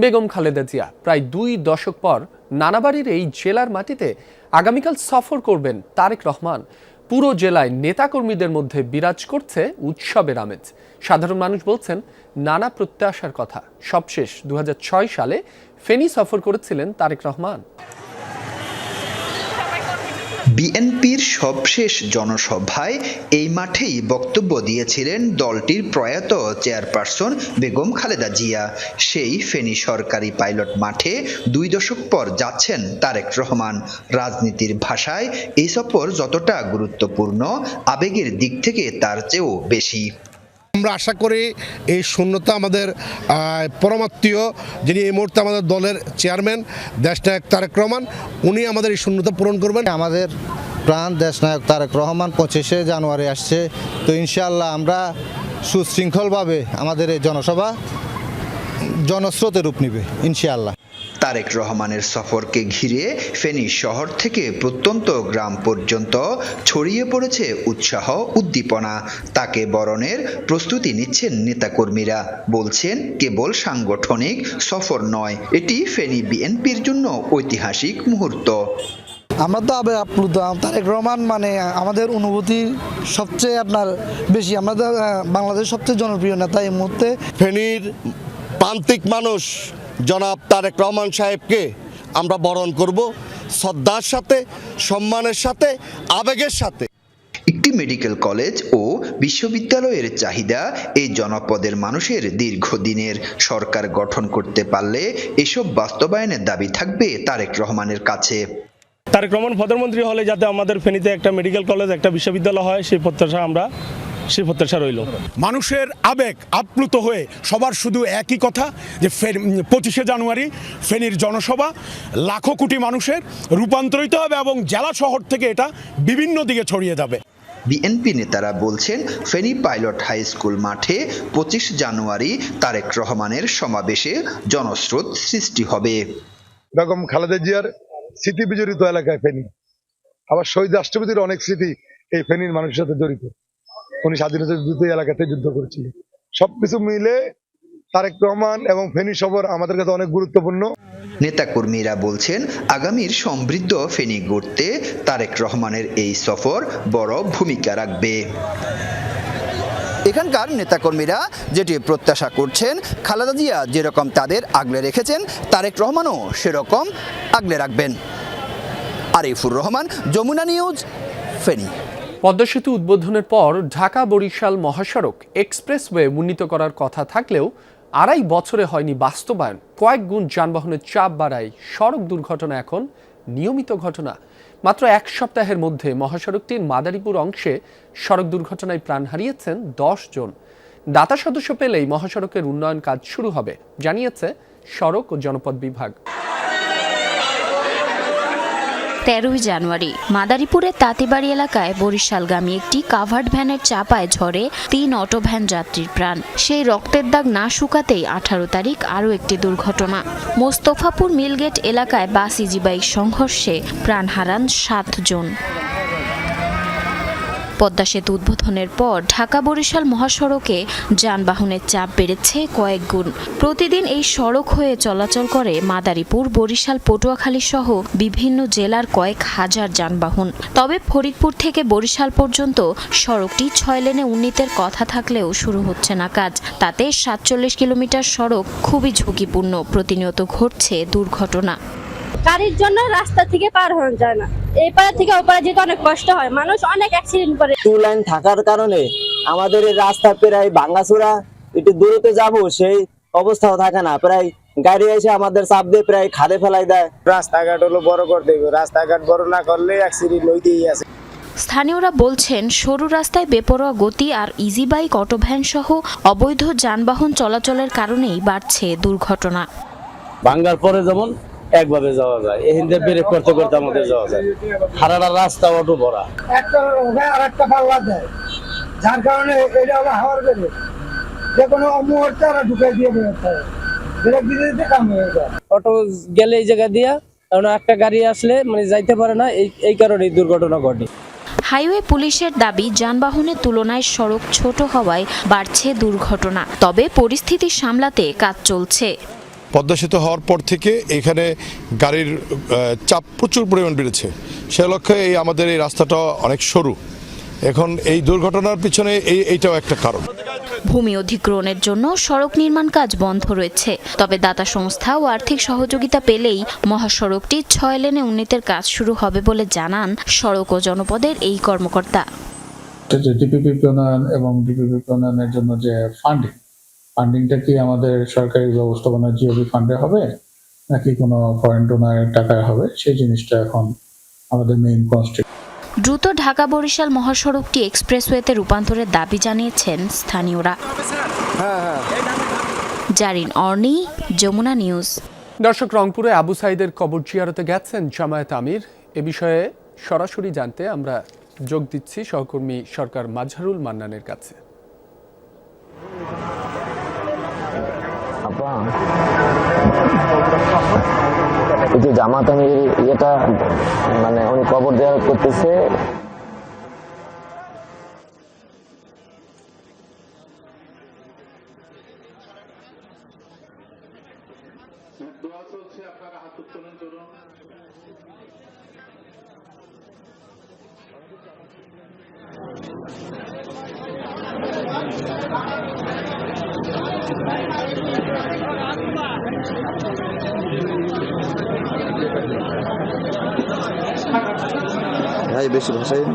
বেগম খালেদা জিয়া। প্রায় 2 দশক পর নানাবাড়ির এই জেলার মাটিতে আগামীকাল সফর করবেন তারেক রহমান। পুরো জেলায় নেতাকর্মীদের মধ্যে বিরাজ করছে উৎসবের আমেজ। সাধারণ মানুষ বলছেন নানা প্রত্যাশার কথা। সবশেষ 2006 সালে ফেনী সফর করেছিলেন তারেক রহমান।
বিএনপির সবশেষ জনসভায় এই মাঠেই বক্তব্য দিয়েছিলেন দলটির প্রয়াত চেয়ারপারসন বেগম খালেদা জিয়া। সেই ফেনী সরকারি পাইলট মাঠে 2 দশক পর যাচ্ছেন তারেক রহমান। রাজনীতির ভাষায় এই সফর যতটা গুরুত্বপূর্ণ, আবেগের দিক থেকে তার চেয়েও বেশি।
আমরা আশা করি এই শূন্যতা আমাদের পরমাত্মীয়, যিনি এই মুহূর্তে আমাদের দলের চেয়ারম্যান দেশনায়ক তারেক রহমান, উনি আমাদের এই শূন্যতা পূরণ করবেন।
আমাদের প্রাণ দেশনায়ক তারেক রহমান 25শে জানুয়ারি আসছে, তো ইনশাআল্লাহ আমরা সুশৃঙ্খলভাবে আমাদের এই জনসভা জনস্রোতে রূপ নেবে ইনশাআল্লাহ।
তারেক রহমানের সফরকে ঘিরে ফেনী শহর থেকে প্রত্যন্ত গ্রাম পর্যন্ত ছড়িয়ে পড়েছে উৎসাহ উদ্দীপনা। তাকে বরণের প্রস্তুতি নিচ্ছেন নেতাকর্মীরা। বলছেন, কেবল সাংগঠনিক সফর নয়, এটি ফেনী বিএনপির জন্য ঐতিহাসিক মুহূর্ত।
আমরা তো আপ্লুত। তারেক রহমান মানে আমাদের অনুভূতি সবচেয়ে বেশি। আমরা তো বাংলাদেশের সবচেয়ে জনপ্রিয় নেতা এই মুহূর্তে।
ফেনীর প্রান্তিক মানুষ জনাব তারেক রহমান সাহেবকে আমরা বরণ করব শ্রদ্ধার সাথে, সম্মানের সাথে, আবেগের সাথে।
একটি মেডিকেল কলেজ ও বিশ্ববিদ্যালয়ের চাহিদা এই জনপদের মানুষের দীর্ঘদিনের। সরকার গঠন করতে পারলে এসব বাস্তবায়নের দাবি থাকবে তারেক রহমানের কাছে।
তারেক রহমান প্রধানমন্ত্রী হলে যাতে আমাদের ফেনীতে একটা মেডিকেল কলেজ, একটা বিশ্ববিদ্যালয় হয়, সেই প্রত্যাশা রইল।
মানুষের আবেগ আপ্লুত হয়ে সবার শুধু একই কথা যে 25শে জানুয়ারি ফেনীর জনসভা লাখো কোটি মানুষের রূপান্তরিত হবে এবং জেলা শহর থেকে এটা বিভিন্ন দিকে ছড়িয়ে যাবে।
বিএনপি নেতারা বলছেন, ফেনী পাইলট হাই স্কুল মাঠে 25 জানুয়ারি তারেক রহমানের সমাবেশে জনস্রোত সৃষ্টি হবে।
বেগম খালেদা জিয়ার স্মৃতি বিজড়িত এলাকায় ফেনী, আবার শহীদ রাষ্ট্রপতির অনেক স্মৃতি এই ফেনীর মানুষের সাথে জড়িত। উনি স্বাধীনতা যুদ্ধ এলাকাতে যুদ্ধ করেছিলেন। সবকিছু মিলে তারেক রহমান এবং ফেনী সফর আমাদের কাছে অনেক গুরুত্বপূর্ণ।
নেতাকর্মীরা বলছেন, আগামীর সমৃদ্ধ ফেনী গড়তে তারেক রহমানের এই সফর বড় ভূমিকা রাখবে। এখানকার নেতাকর্মীরা যেটি প্রত্যাশা করছেন, খালেদা জিয়া যেরকম তাদের আগলে রেখেছেন, তারেক রহমানও সেরকম আগলে রাখবেন। আরিফুর রহমান, যমুনা নিউজ, ফেনী।
পদ্মা সেতু উদ্বোধনের পর ঢাকা বরিশাল মহাসড়ক এক্সপ্রেসওয়ে উন্নীত করার কথা থাকলেও 2.5 বছরে হয়নি বাস্তবায়ন। কয়েক গুণ যানবাহনের চাপ বাড়ায় সড়ক দুর্ঘটনা এখন নিয়মিত ঘটনা। মাত্র 1 সপ্তাহের মধ্যে মহাসড়কটির মাদারীপুর অংশে সড়ক দুর্ঘটনায় প্রাণ হারিয়েছেন 10 জন। দাতা সদস্য পেলেই মহাসড়কের উন্নয়ন কাজ শুরু হবে, জানিয়েছে সড়ক ও জনপথ বিভাগ।
13 জানুয়ারি মাদারীপুরের তাঁতিবাড়ি এলাকায় বরিশালগামী একটি কাভার্ড ভ্যানের চাপায় ঝড়ে 3 অটো ভ্যান যাত্রীর প্রাণ। সেই রক্তের দাগ না শুকাতেই 18 তারিখ আরও একটি দুর্ঘটনা। মোস্তফাপুর মিলগেট এলাকায় বাস ইজি বাইক সংঘর্ষে প্রাণ হারান 7 জন। পদ্মা সেতু উদ্বোধনের পর ঢাকা বরিশাল মহাসড়কে যানবাহনের চাপ বেড়েছে কয়েক গুণ। প্রতিদিন এই সড়ক হয়ে চলাচল করে মাদারীপুর, বরিশাল, পটুয়াখালী সহ বিভিন্ন জেলার কয়েক হাজার যানবাহন। তবে ফরিদপুর থেকে বরিশাল পর্যন্ত সড়কটি 6 লেনে উন্নীতের কথা থাকলেও শুরু হচ্ছে না কাজ। তাতে 47 কিলোমিটার সড়ক খুবই ঝুঁকিপূর্ণ। প্রতিনিয়ত ঘটছে দুর্ঘটনা।
গাড়ির জন্য রাস্তা থেকে পার হওয়া যায় না, এই পারে থেকে ওই পারে যেতে অনেক কষ্ট হয়, মানুষ অনেক অ্যাক্সিডেন্ট করে।
2 লাইন থাকার কারণে আমাদের এই রাস্তা প্রায় ভাঙাচোরা, একটু দূরতে যাব সেই অবস্থাও থাকে না। প্রায় গাড়ি এসে আমাদের চাপ দিয়ে প্রায় খাদে ফেলাই দেয়। রাস্তাঘাট হলো বড় করতে হবে, রাস্তাঘাট বড় না করলে অ্যাক্সিডেন্ট হইতেই আছে।
স্থানীয়রা বলছেন, সরু রাস্তায় বেপরোয়া গতি আর ইজি বাইক, অটো ভ্যান সহ অবৈধ যানবাহন চলাচলের কারণেই বাড়ছে দুর্ঘটনা।
ভাঙ্গার পরে যেমন একভাবে যাওয়া যায়, এখানে ব্রেক করতে করতে আমাদের যাওয়া যায়। হারারা রাস্তা অটো ভরা,
একটা আর একটা পাল্লা দেয়, যার কারণে এটা হলো হাওয়ার বেড়ে যে কোনো মুহূর্তে আমরা ঢুকাই দিয়ে বেরোতে হয়, ব্রেক দিতে কাম হয়ে যায়।
অটো গেলে এই জায়গা দিয়া কারণ একটা গাড়ি আসলে মানে যাইতে পারে না, এই কারণে দুর্ঘটনা ঘটে।
হাইওয়ে পুলিশের দাবি, যানবাহনের তুলনায় সড়ক ছোট হওয়ায় বাড়ছে দুর্ঘটনা। তবে পরিস্থিতি সামলাতে কাজ চলছে।
পদ্মা সেতু হওয়ার পর থেকে এখানে গাড়ির চাপ প্রচুর পরিমাণ বেড়েছে। সে লক্ষ্যে আমাদের এই রাস্তাটা অনেক সরু। এখন এই দুর্ঘটনার পিছনে এইটাও একটা কারণ।
ভূমি অধিগ্রহণের জন্য সড়ক নির্মাণ কাজ বন্ধ রয়েছে। তবে দাতা সংস্থা ও আর্থিক সহযোগিতা পেলেই মহাসড়কটি 6 লেনে উন্নতির কাজ শুরু হবে বলে জানান সড়ক ও জনপদের এই কর্মকর্তা।
ডিপিপি প্রণয়ন এবং ডিপিপি প্রণয়নের জন্য যে ফান্ডিংটা কি আমাদের সরকারি ব্যবস্থাপনা জিওবি ফান্ডে হবে নাকি কোনো ফরেন ডোনারের টাকায় হবে, সেই জিনিসটা এখন আমাদের মেইন কনস্ট্রেন্ট।
দ্রুত ঢাকা বরিশাল মহাসড়কটি এক্সপ্রেসওয়েতে রূপান্তরের দাবি জানিয়েছেন স্থানীয়রা। জারিন অর্নি, যমুনা নিউজ।
দর্শক, রংপুরে আবু সাইদের কবর জিয়ারতে গেছেন জামায়াত আমির। এ বিষয়ে সরাসরি জানতে আমরা যোগ দিচ্ছি সহকর্মী সরকার মাজহারুল মান্নানের কাছে।
এই যে জামাত আমির ইয়েটা মানে উনি কবর জিয়ারত করতেছে, বেশি ভাষায়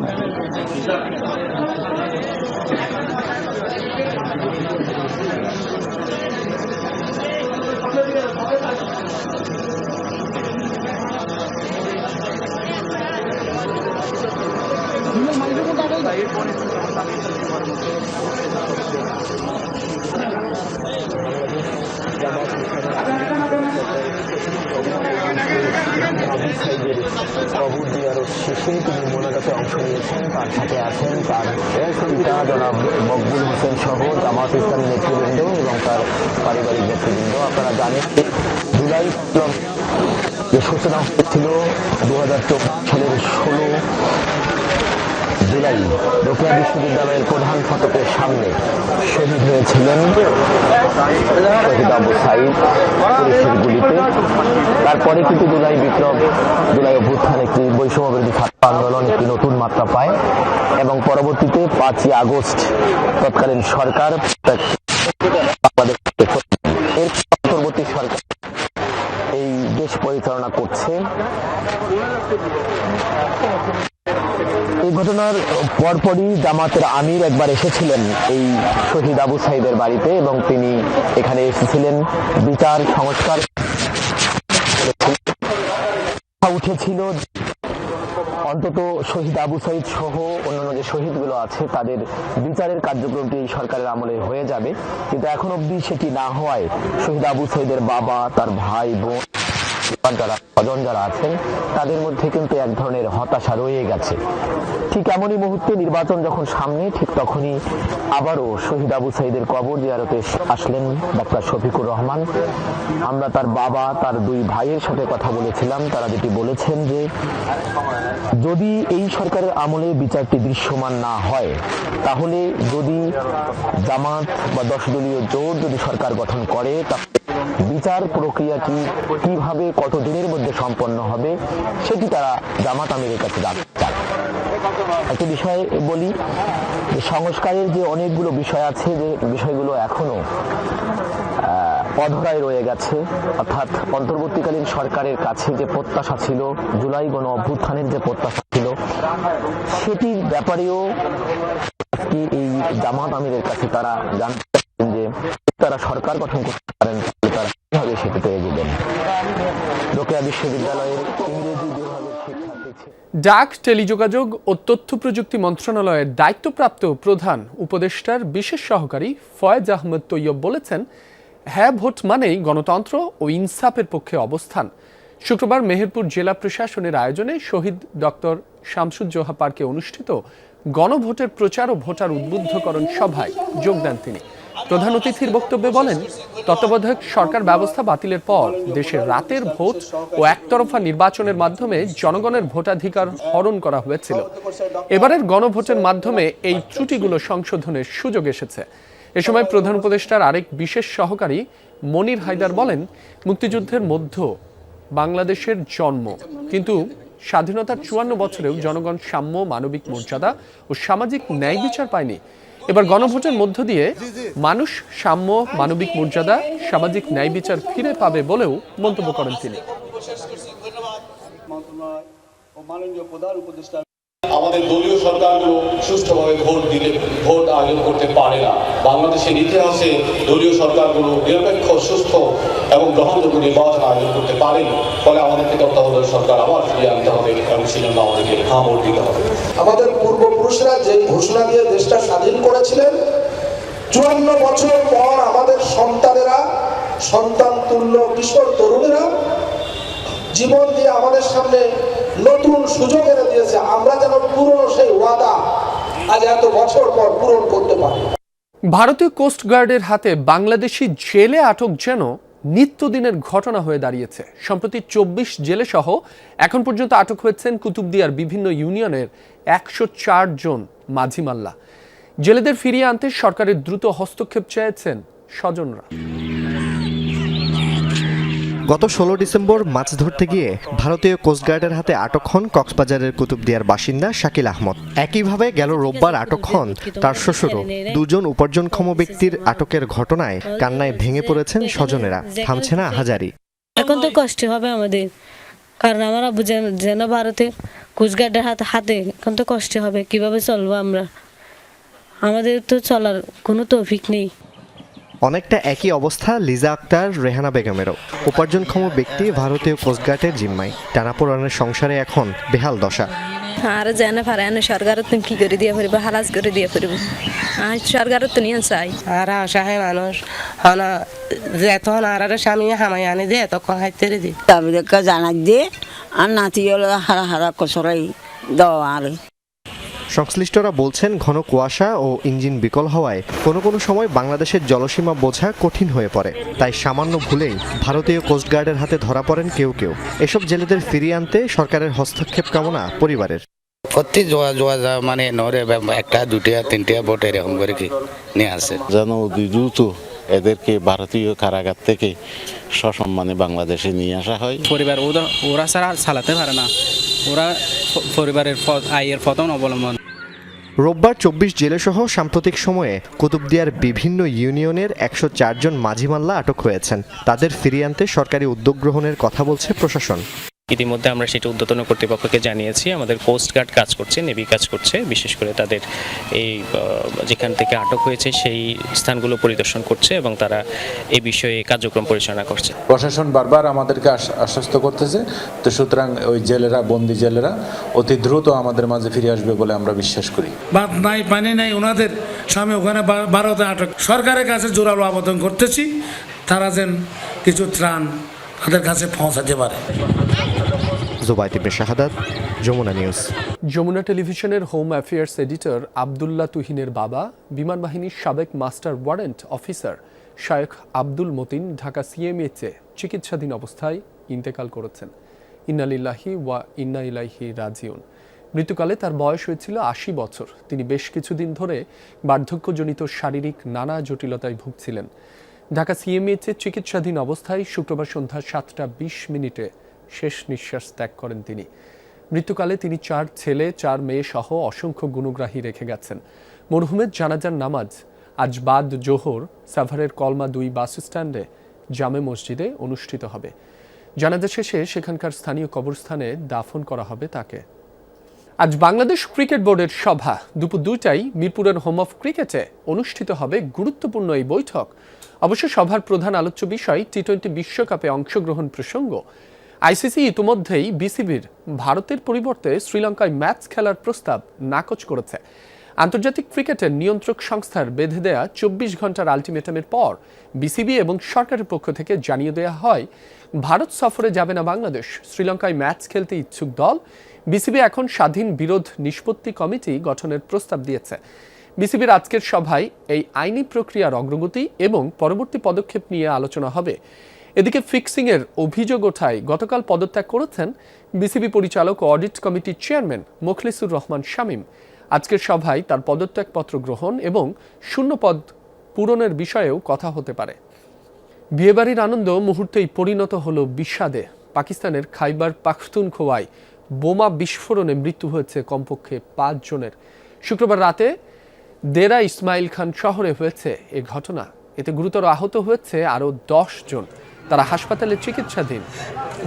কবর জিয়ারত শেষে তিনি মোনাজাতে অংশ নিয়েছেন। তার সাথে আছেন তার পিতা জনাব মকবুল হোসেন সহ জামাত ইসলামী নেতৃবৃন্দ এবং তার পারিবারিক নেতৃবৃন্দ। আপনারা জানেন জুলাই যে সূচনা হয়েছিল 2014 সালের 16 জুলাই রোকেয়া বিশ্ববিদ্যালয়ের প্রধান ফটকের সামনে শহীদ হয়েছিলেন শহীদ আবু সাইদ পুলিশের গুলিতে। তারপরে কিন্তু জুলাই বিপ্লব, জুলাই অভ্যুত্থান একটি বৈষম্যবিরোধী ছাত্র আন্দোলন একটি নতুন মাত্রা পায় এবং পরবর্তীতে 5ই আগস্ট তৎকালীন সরকার বাংলাদেশ এর পরবর্তী সরকার এই দেশ পরিচালনা করছে। এই ঘটনার পরপরই জামাতের আমির একবার এসেছিলেন এই শহীদ আবু সাইদের বাড়িতে এবং তিনি এখানে এসেছিলেন বিচার সংস্কার উঠেছিল। অন্তত শহীদ আবু সাইদ সহ অন্যান্য যে শহীদগুলো আছে তাদের বিচারের কার্যক্রমটি এই সরকারের আমলে হয়ে যাবে, কিন্তু এখন অবধি সেটি না হওয়ায় শহীদ আবু সাইদের বাবা, তার ভাই বোন, যারা স্বজন যারা আছেন তাদের মধ্যে কিন্তু এক ধরনের হতাশা রয়ে গেছে। ঠিক এমনই মুহূর্তে নির্বাচন যখন সামনে, ঠিক তখনই আবারও শহীদ আবু সাইদের কবর জিয়ারতে আসলেন ডাক্তার শফিকুর রহমান। আমরা তার বাবা, তার 2 ভাইয়ের সাথে কথা বলেছিলাম। তারা যেটি বলেছেন যে যদি এই সরকারের আমলে বিচারটি দৃশ্যমান না হয়, তাহলে যদি জামাত বা 10 দলীয় জোট যদি সরকার গঠন করে, বিচার প্রক্রিয়াটি কিভাবে কত দিনের মধ্যে সম্পন্ন হবে সেটি তারা জামাত আমিরের কাছে জানতে চায়। একটা বিষয় বলি, যে সংস্কারের যে অনেকগুলো বিষয় আছে, যে বিষয়গুলো এখনো অধরায় রয়ে গেছে, অর্থাৎ অন্তর্বর্তীকালীন সরকারের কাছে যে প্রত্যাশা ছিল, জুলাই গণ অভ্যুত্থানের যে প্রত্যাশা ছিল, সেটির ব্যাপারেও এই জামাত আমিরের কাছে তারা জানতে চাচ্ছেন যে তারা সরকার গঠন করতে পারেন, তারা কিভাবে সেটিতে এগোবেন। রোকেয়া বিশ্ববিদ্যালয়ের ইংরেজি বিভাগের শিক্ষার্থী
ডাক, টেলিযোগাযোগ ও তথ্য প্রযুক্তি মন্ত্রণালয়ের দায়িত্বপ্রাপ্ত প্রধান উপদেষ্টার বিশেষ সহকারী ফয়েজ আহমেদ তৈয়ব বলেছেন, হ্যাঁ ভোট মানেই গণতন্ত্র ও ইনসাফের পক্ষে অবস্থান। শুক্রবার মেহেরপুর জেলা প্রশাসনের আয়োজনে শহীদ ডক্টর শামসুজ্জোহা পার্কে অনুষ্ঠিত গণভোটের প্রচার ও ভোটার উদ্বুদ্ধকরণ সভায় যোগ দেন তিনি। প্রধান অতিথির বক্তব্যে বলেন, তত্ত্বাবধায়ক সরকার ব্যবস্থা বাতিলের পর দেশের রাতের ভোট ও একতরফা নির্বাচনের মাধ্যমে জনগণের ভোটাধিকার হরণ করা হয়েছিল। এবারের গণভোটের মাধ্যমে এই ত্রুটিগুলো সংশোধনের সুযোগ এসেছে। এ সময় প্রধান উপদেষ্টার আরেক বিশেষ সহকারী মনির হায়দার বলেন, মুক্তিযুদ্ধের মধ্যে বাংলাদেশের জন্ম, কিন্তু স্বাধীনতার 54 বছরেও জনগণ সাম্য, মানবিক মর্যাদা ও সামাজিক ন্যায় বিচার পায়নি। এবার গণভোটের মধ্য দিয়ে মানুষ সাম্য, মানবিক মর্যাদা, সামাজিক ন্যায় বিচার ফিরে পাবে বলেও মন্তব্য করেন তিনি।
আমাদের দলীয় সরকারগুলো সুষ্ঠুভাবে ভোট আয়োজন করতে পারে না। বাংলাদেশের ইতিহাসে দলীয় সরকারগুলো নিরপেক্ষ, সুস্থ এবং গ্রহণযোগ্য নির্বাচন আয়োজন করতে পারেনি। ফলে আমাদেরকে তত্ত্বাবধায়ক সরকার আবার ফিরিয়ে আনতে হবে এবং সেজন্য আমাদেরকে ভোট দিতে হবে।
আমাদের পূর্বপুরুষরা যে ঘোষণা দিয়ে দেশটা স্বাধীন করেছিলেন, 54 বছর পর আমাদের সন্তানেরা, সন্তান তুল্য কিশোর তরুণেরা জীবন দিয়ে আমাদের সামনে নতুন সুযোগ এনে দিয়েছে। আমরা যেন পুরনো সেই ওয়াদা আজ এত বছর পর পূরণ করতে পারি।
ভারতীয় কোস্ট গার্ডের হাতে বাংলাদেশি জেলে আটক যেন নিত্যদিনের ঘটনা হয়ে দাঁড়িয়েছে। সম্প্রতি 24 জেলে সহ এখন পর্যন্ত আটক হয়েছেন কুতুবদিয়ার বিভিন্ন ইউনিয়নের 104 জন মাঝি মাল্লা। জেলেদের ফিরিয়ে আনতে সরকারের দ্রুত হস্তক্ষেপ চেয়েছেন স্বজনরা।
গত 16 ডিসেম্বর মাছ ধরতে গিয়ে ভারতীয় কোস্টগার্ডের হাতে আটক হন কক্সবাজারের কুতুবদিয়ার বাসিন্দা শাকিল আহমদ। একইভাবে গেল রোববার আটক হন তার শ্বশুরও। দুজন উপার্জনক্ষম ব্যক্তির আটকের ঘটনায় কান্নায় ভেঙে পড়েছেন স্বজনেরা। থামছে না আহাজারি।
এখন তো কষ্ট হবে আমাদের, কারণ আমার আব্বু যেন ভারতের কোস্টগার্ডের হাতে এখন তো কষ্ট হবে। কিভাবে চলবো আমরা? আমাদের তো চলার কোনো তৌফিক নেই।
অনেকটা একই অবস্থা লিজা আক্তার, রেহানা বেগমেরও। উপার্জনক্ষম ব্যক্তি ভারতীয় কোস্টগার্ডের জিম্মায়। টানাপোড়েনের সংসারে এখন বেহাল দশা।
আর জানা পারে না সরকার তুমি কি করে দিয়ে পারিব, হালাজ করে দিয়ে পারিব। আর সরকার তো নিয়ে চাই। আর অসহায় মানুষ হনা যেত আর স্বামী হামাই আনে দিয়ে এত খাইতে দি
তাদেরকে জানাই দিয়ে আর নাতি হলো হারা হারা কসরাই দেওয়া আর
সংশ্লিষ্টরা বলছেন ঘন কুয়াশা ও ইঞ্জিন বিকল হওয়ায় কোনো কোনো সময় বাংলাদেশের জলসীমা বোঝা কঠিন হয়ে পড়ে। তাই সামান্য ভুলেই ভারতীয় কোস্টগার্ডের হাতে ধরা পড়েন কেউ কেউ। এসব জেলেদের ফিরিয়ে আনতে সরকারের হস্তক্ষেপ কামনা পরিবারের।
প্রতি জোয়া মানে নরে একটা দুটিয়া তিনটিয়া বোট এরকম করে কি নিয়ে আসে যেন দ্রুত এদেরকে ভারতীয় কারাগার থেকে সসম্মানে বাংলাদেশে নিয়ে আসা হয়।
পরিবার ওরা ছাড়া চালাতে পারে না, ওরা পরিবারের আয়ের পতন অবলম্বন।
রোববার 24 জেলেসহ সাম্প্রতিক সময়ে কুতুবদিয়ার বিভিন্ন ইউনিয়নের 104 জন মাঝি মাল্লা আটক হয়েছেন। তাদের ফিরিয়ে আনতে সরকারি উদ্যোগ গ্রহণের কথা বলছে প্রশাসন।
ইতিমধ্যে আমরা সেটা ঊর্ধ্বতন কর্তৃপক্ষকে জানিয়েছি। আমাদের কোস্টগার্ড কাজ করছে, নেভি কাজ করছে, বিশেষ করে তাদের এই যেখান থেকে আটক হয়েছে সেই স্থানগুলো পরিদর্শন করছে এবং তারা এই বিষয়ে কার্যক্রম পরিচালনা করছে।
প্রশাসন বারবার আমাদেরকে আশ্বস্ত করতেছে, তো সুতরাং ওই জেলেরা, বন্দি জেলেরা অতি দ্রুত আমাদের মাঝে ফিরে আসবে বলে আমরা বিশ্বাস করি।
ভাত নাই, পানি নাই, ওনাদের স্বামী ওখানে ভারতে আটক। সরকারের কাছে জোরালো আবেদন করতেছি তারা যেন কিছু ত্রাণ তাদের কাছে পৌঁছাতে পারে।
শাহাদাত, যমুনা নিউজ।
যমুনা টেলিভিশনের হোম অ্যাফেয়ার্স এডিটর আব্দুল্লাহ তুহিনের বাবা বিমান বাহিনীর সাবেক মাস্টার ওয়ারেন্ট অফিসার শায়েখ আব্দুল মতিন ঢাকা সিএমএইচে চিকিৎসাধীন অবস্থায় ইন্তেকাল করেছেন। ইন্না লিল্লাহি ওয়া ইন্না ইলাইহি রাজিউন। মৃত্যুকালে তার বয়স হয়েছিল 80 বছর। তিনি বেশ কিছুদিন ধরে বার্ধক্যজনিত শারীরিক নানা জটিলতায় ভুগছিলেন। ঢাকা সিএমএইচে চিকিৎসাধীন অবস্থায় শুক্রবার সন্ধ্যা 7:20 শেষ নিঃশ্বাস ত্যাগ করেন তিনি। মৃত্যুকালে তিনি 4 ছেলে 4 মেয়ে সহ অসংখ্য গুণগ্রাহী রেখে গেছেন। মরহুমের জানাজার নামাজ আজ বাদ জোহর সাভারের কলমা 2 বাস স্ট্যান্ডে জামে মসজিদে অনুষ্ঠিত হবে। জানাজা শেষে সেখানকার স্থানীয় কবরস্থানে দাফন করা হবে তাকে। আজ বাংলাদেশ ক্রিকেট বোর্ডের সভা দুপুর 2টায় মিরপুরের হোম অফ ক্রিকেটে অনুষ্ঠিত হবে গুরুত্বপূর্ণ এই বৈঠক। অবশ্য সভার প্রধান আলোচ্য বিষয় টি-20 বিশ্বকাপে অংশগ্রহণ প্রসঙ্গ। আইসিসি ইতিমধ্যেই বিসিবির ভারতের পরিবর্তে শ্রীলঙ্কায় ম্যাচ খেলার প্রস্তাব নাকচ করেছে। আন্তর্জাতিক ক্রিকেটের নিয়ন্ত্রক সংস্থার বেঁধে দেয়া 24 ঘন্টার আলটিমেটামের পর বিসিবি এবং সরকারের পক্ষ থেকে জানিয়ে দেওয়া হয় ভারত সফরে যাবে না বাংলাদেশ। শ্রীলঙ্কায় ম্যাচ খেলতে ইচ্ছুক দল বিসিবি এখন স্বাধীন বিরোধ নিষ্পত্তি কমিটি গঠনের প্রস্তাব দিয়েছে। বিসিবির আজকের সভায় এই আইনি প্রক্রিয়ার অগ্রগতি এবং পরবর্তী পদক্ষেপ নিয়ে আলোচনা হবে। এদিকে ফিক্সিংয়ের অভিযোগ ওঠায় গতকাল পদত্যাগ করেছেন বিসিবি পরিচালক ও অডিট কমিটির চেয়ারম্যান মোখলেসুর রহমান শামীম। আজকের সভায় তার পদত্যাগপত্র গ্রহণ এবং শূন্য পদ পূরণের বিষয়েও কথা হতে পারে। বিয়েবাড়ির আনন্দ মুহূর্তেই পরিণত হলো বিষাদে। পাকিস্তানের খাইবার পাখতুনখোয়ায় বোমা বিস্ফোরণে মৃত্যু হয়েছে কমপক্ষে 5 জনের। শুক্রবার রাতে দেরা ইসমাইল খান শহরে হয়েছে এ ঘটনা। এতে গুরুতর আহত হয়েছে আরও 10 জন, তারা হাসপাতালে চিকিৎসাধীন।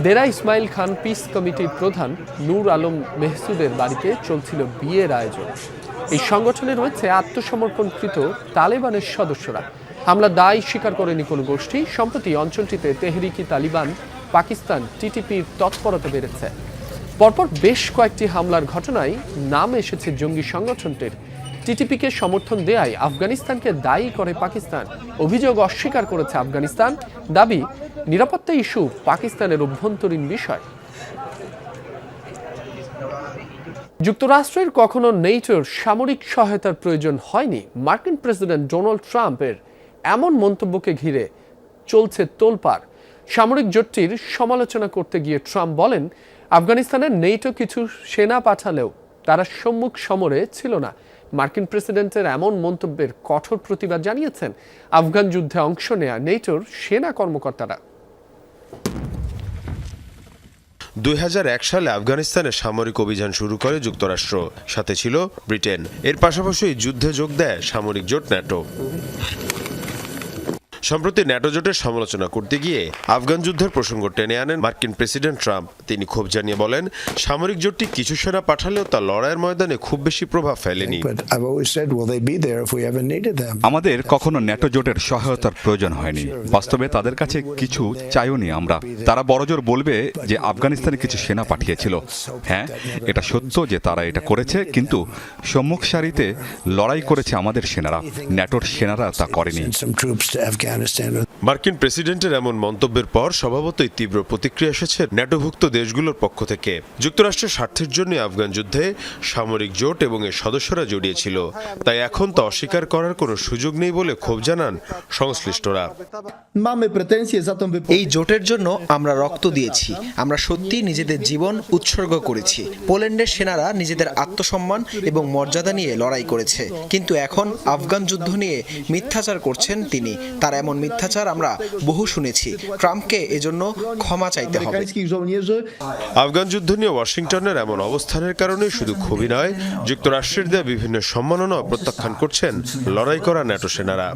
দেরা ইসমাইল খান পিস কমিটির প্রধান নূর আলম মেহসুদের বাড়িতে চলছিল বিয়ের আয়োজন। এই সংগঠনে রয়েছে আত্মসমর্পণকৃত তালেবানের সদস্যরা। হামলা দায় স্বীকার করেনি কোনো গোষ্ঠী। সম্প্রতি অঞ্চলটিতে তেহরিকি তালিবান পাকিস্তান টিটিপির তৎপরতা বেড়েছে। পরপর বেশ কয়েকটি হামলার ঘটনায় নাম এসেছে জঙ্গি সংগঠনটির। টিটিপিকে সমর্থন দেয়ায় আফগানিস্তানকে দায়ী করে পাকিস্তান। অভিযোগ অস্বীকার করেছে আফগানিস্তান, দাবি নিরাপত্তা ইস্যু পাকিস্তানের অভ্যন্তরীণ বিষয়। যুক্তরাষ্ট্রের কখনো নেটোর সামরিক সহায়তার প্রয়োজন হয়নি, মার্কিন প্রেসিডেন্ট ডোনাল্ড ট্রাম্পের এমন মন্তব্যকে ঘিরে চলছে তোলপাড়। সামরিক জোটটির সমালোচনা করতে গিয়ে ট্রাম্প বলেন, আফগানিস্তানের নেটো কিছু সেনা পাঠালেও তারা সম্মুখ সমরে ছিল না। মার্কিন প্রেসিডেন্টের এমন মন্তব্যের কঠোর প্রতিবাদ জানিয়েছেন আফগান যুদ্ধে অংশ নেয়া নেটোর সেনা কর্মকর্তারা।
2001 সালে আফগানিস্তানে সামরিক অভিযান শুরু করে যুক্তরাষ্ট্র, সাথে ছিল ব্রিটেন। এর পাশাপাশি যুদ্ধে যোগ দেয় সামরিক জোট ন্যাটো। সম্প্রতি ন্যাটো জোটের সমালোচনা করতে গিয়ে আফগান যুদ্ধের প্রসঙ্গ টেনে আনেন মার্কিন প্রেসিডেন্ট ট্রাম্প। তিনি ক্ষোভ জানিয়ে বলেন, সামরিক জোটটি কিছু সেনা পাঠালেও তা লড়াইয়ের ময়দানে খুব বেশি প্রভাব ফেলেনি।
আমাদের কখনো ন্যাটো জোটের সহায়তার প্রয়োজন হয়নি। বাস্তবে তাদের কাছে কিছু চাইওনি আমরা। তারা বড়জোর বলবে যে আফগানিস্তানে কিছু সেনা পাঠিয়েছিল। হ্যাঁ, এটা সত্য যে তারা এটা করেছে, কিন্তু সম্মুখ সারিতে লড়াই করেছে আমাদের সেনারা, ন্যাটোর সেনারা তা করেনি।
মার্কিন প্রেসিডেন্টের এমন মন্তব্যের পর স্বভাবতই তীব্র প্রতিক্রিয়া এসেছে ন্যাটোভুক্ত দেশগুলোর পক্ষ থেকে। যুক্তরাষ্ট্রের স্বার্থের জন্য আফগান যুদ্ধে সামরিক জোট এবং এর সদস্যরা জড়িয়েছিল, তাই এখন তা অস্বীকার করার কোনো সুযোগ নেই বলে ক্ষোভ জানান সংশ্লিষ্টরা।
এই জোটের জন্য আমরা রক্ত দিয়েছি, আমরা সত্যি নিজেদের জীবন উৎসর্গ করেছি। পোল্যান্ডের সেনারা নিজেদের আত্মসম্মান এবং মর্যাদা নিয়ে লড়াই করেছে, কিন্তু এখন আফগান যুদ্ধ নিয়ে মিথ্যাচার করছেন তিনি। তার এমন মিথ্যাচার আমরা বহু শুনেছি। ট্রাম্পকে এজন্য ক্ষমা চাইতে হবে।
আফগান যুদ্ধ নিয়ে ওয়াশিংটনের এমন অবস্থানের কারণে শুধু ক্ষোভই নয়, যুক্তরাষ্ট্রের দেয়া বিভিন্ন সম্মাননা প্রত্যাখ্যান করছেন লড়াই করা ন্যাটো সেনারা।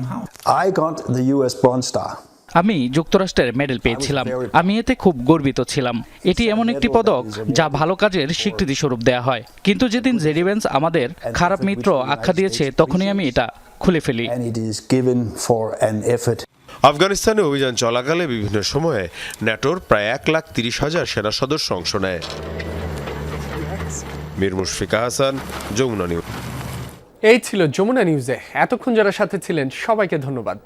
আমি যুক্তরাষ্ট্রের মেডেল পেয়েছিলাম। আমি এতে খুব গর্বিত ছিলাম। এটি এমন একটি পদক যা ভালো কাজের স্বীকৃতি স্বরূপ দেয়া হয়, কিন্তু যেদিন জেডি ভ্যান্স আমাদের খারাপ মিত্র আখ্যা দিয়েছে, তখনই আমি এটা খুলে ফেলি।
আফগানিস্তানে অভিযান চলাকালে বিভিন্ন সময়ে ন্যাটোর প্রায় 1,30,000 সেনা সদস্য অংশ নেয়। মীর মুশফিকা হাসান, যমুনা নিউজ।
এই ছিল যমুনা নিউজে। এতক্ষণ যারা সাথে ছিলেন সবাইকে ধন্যবাদ।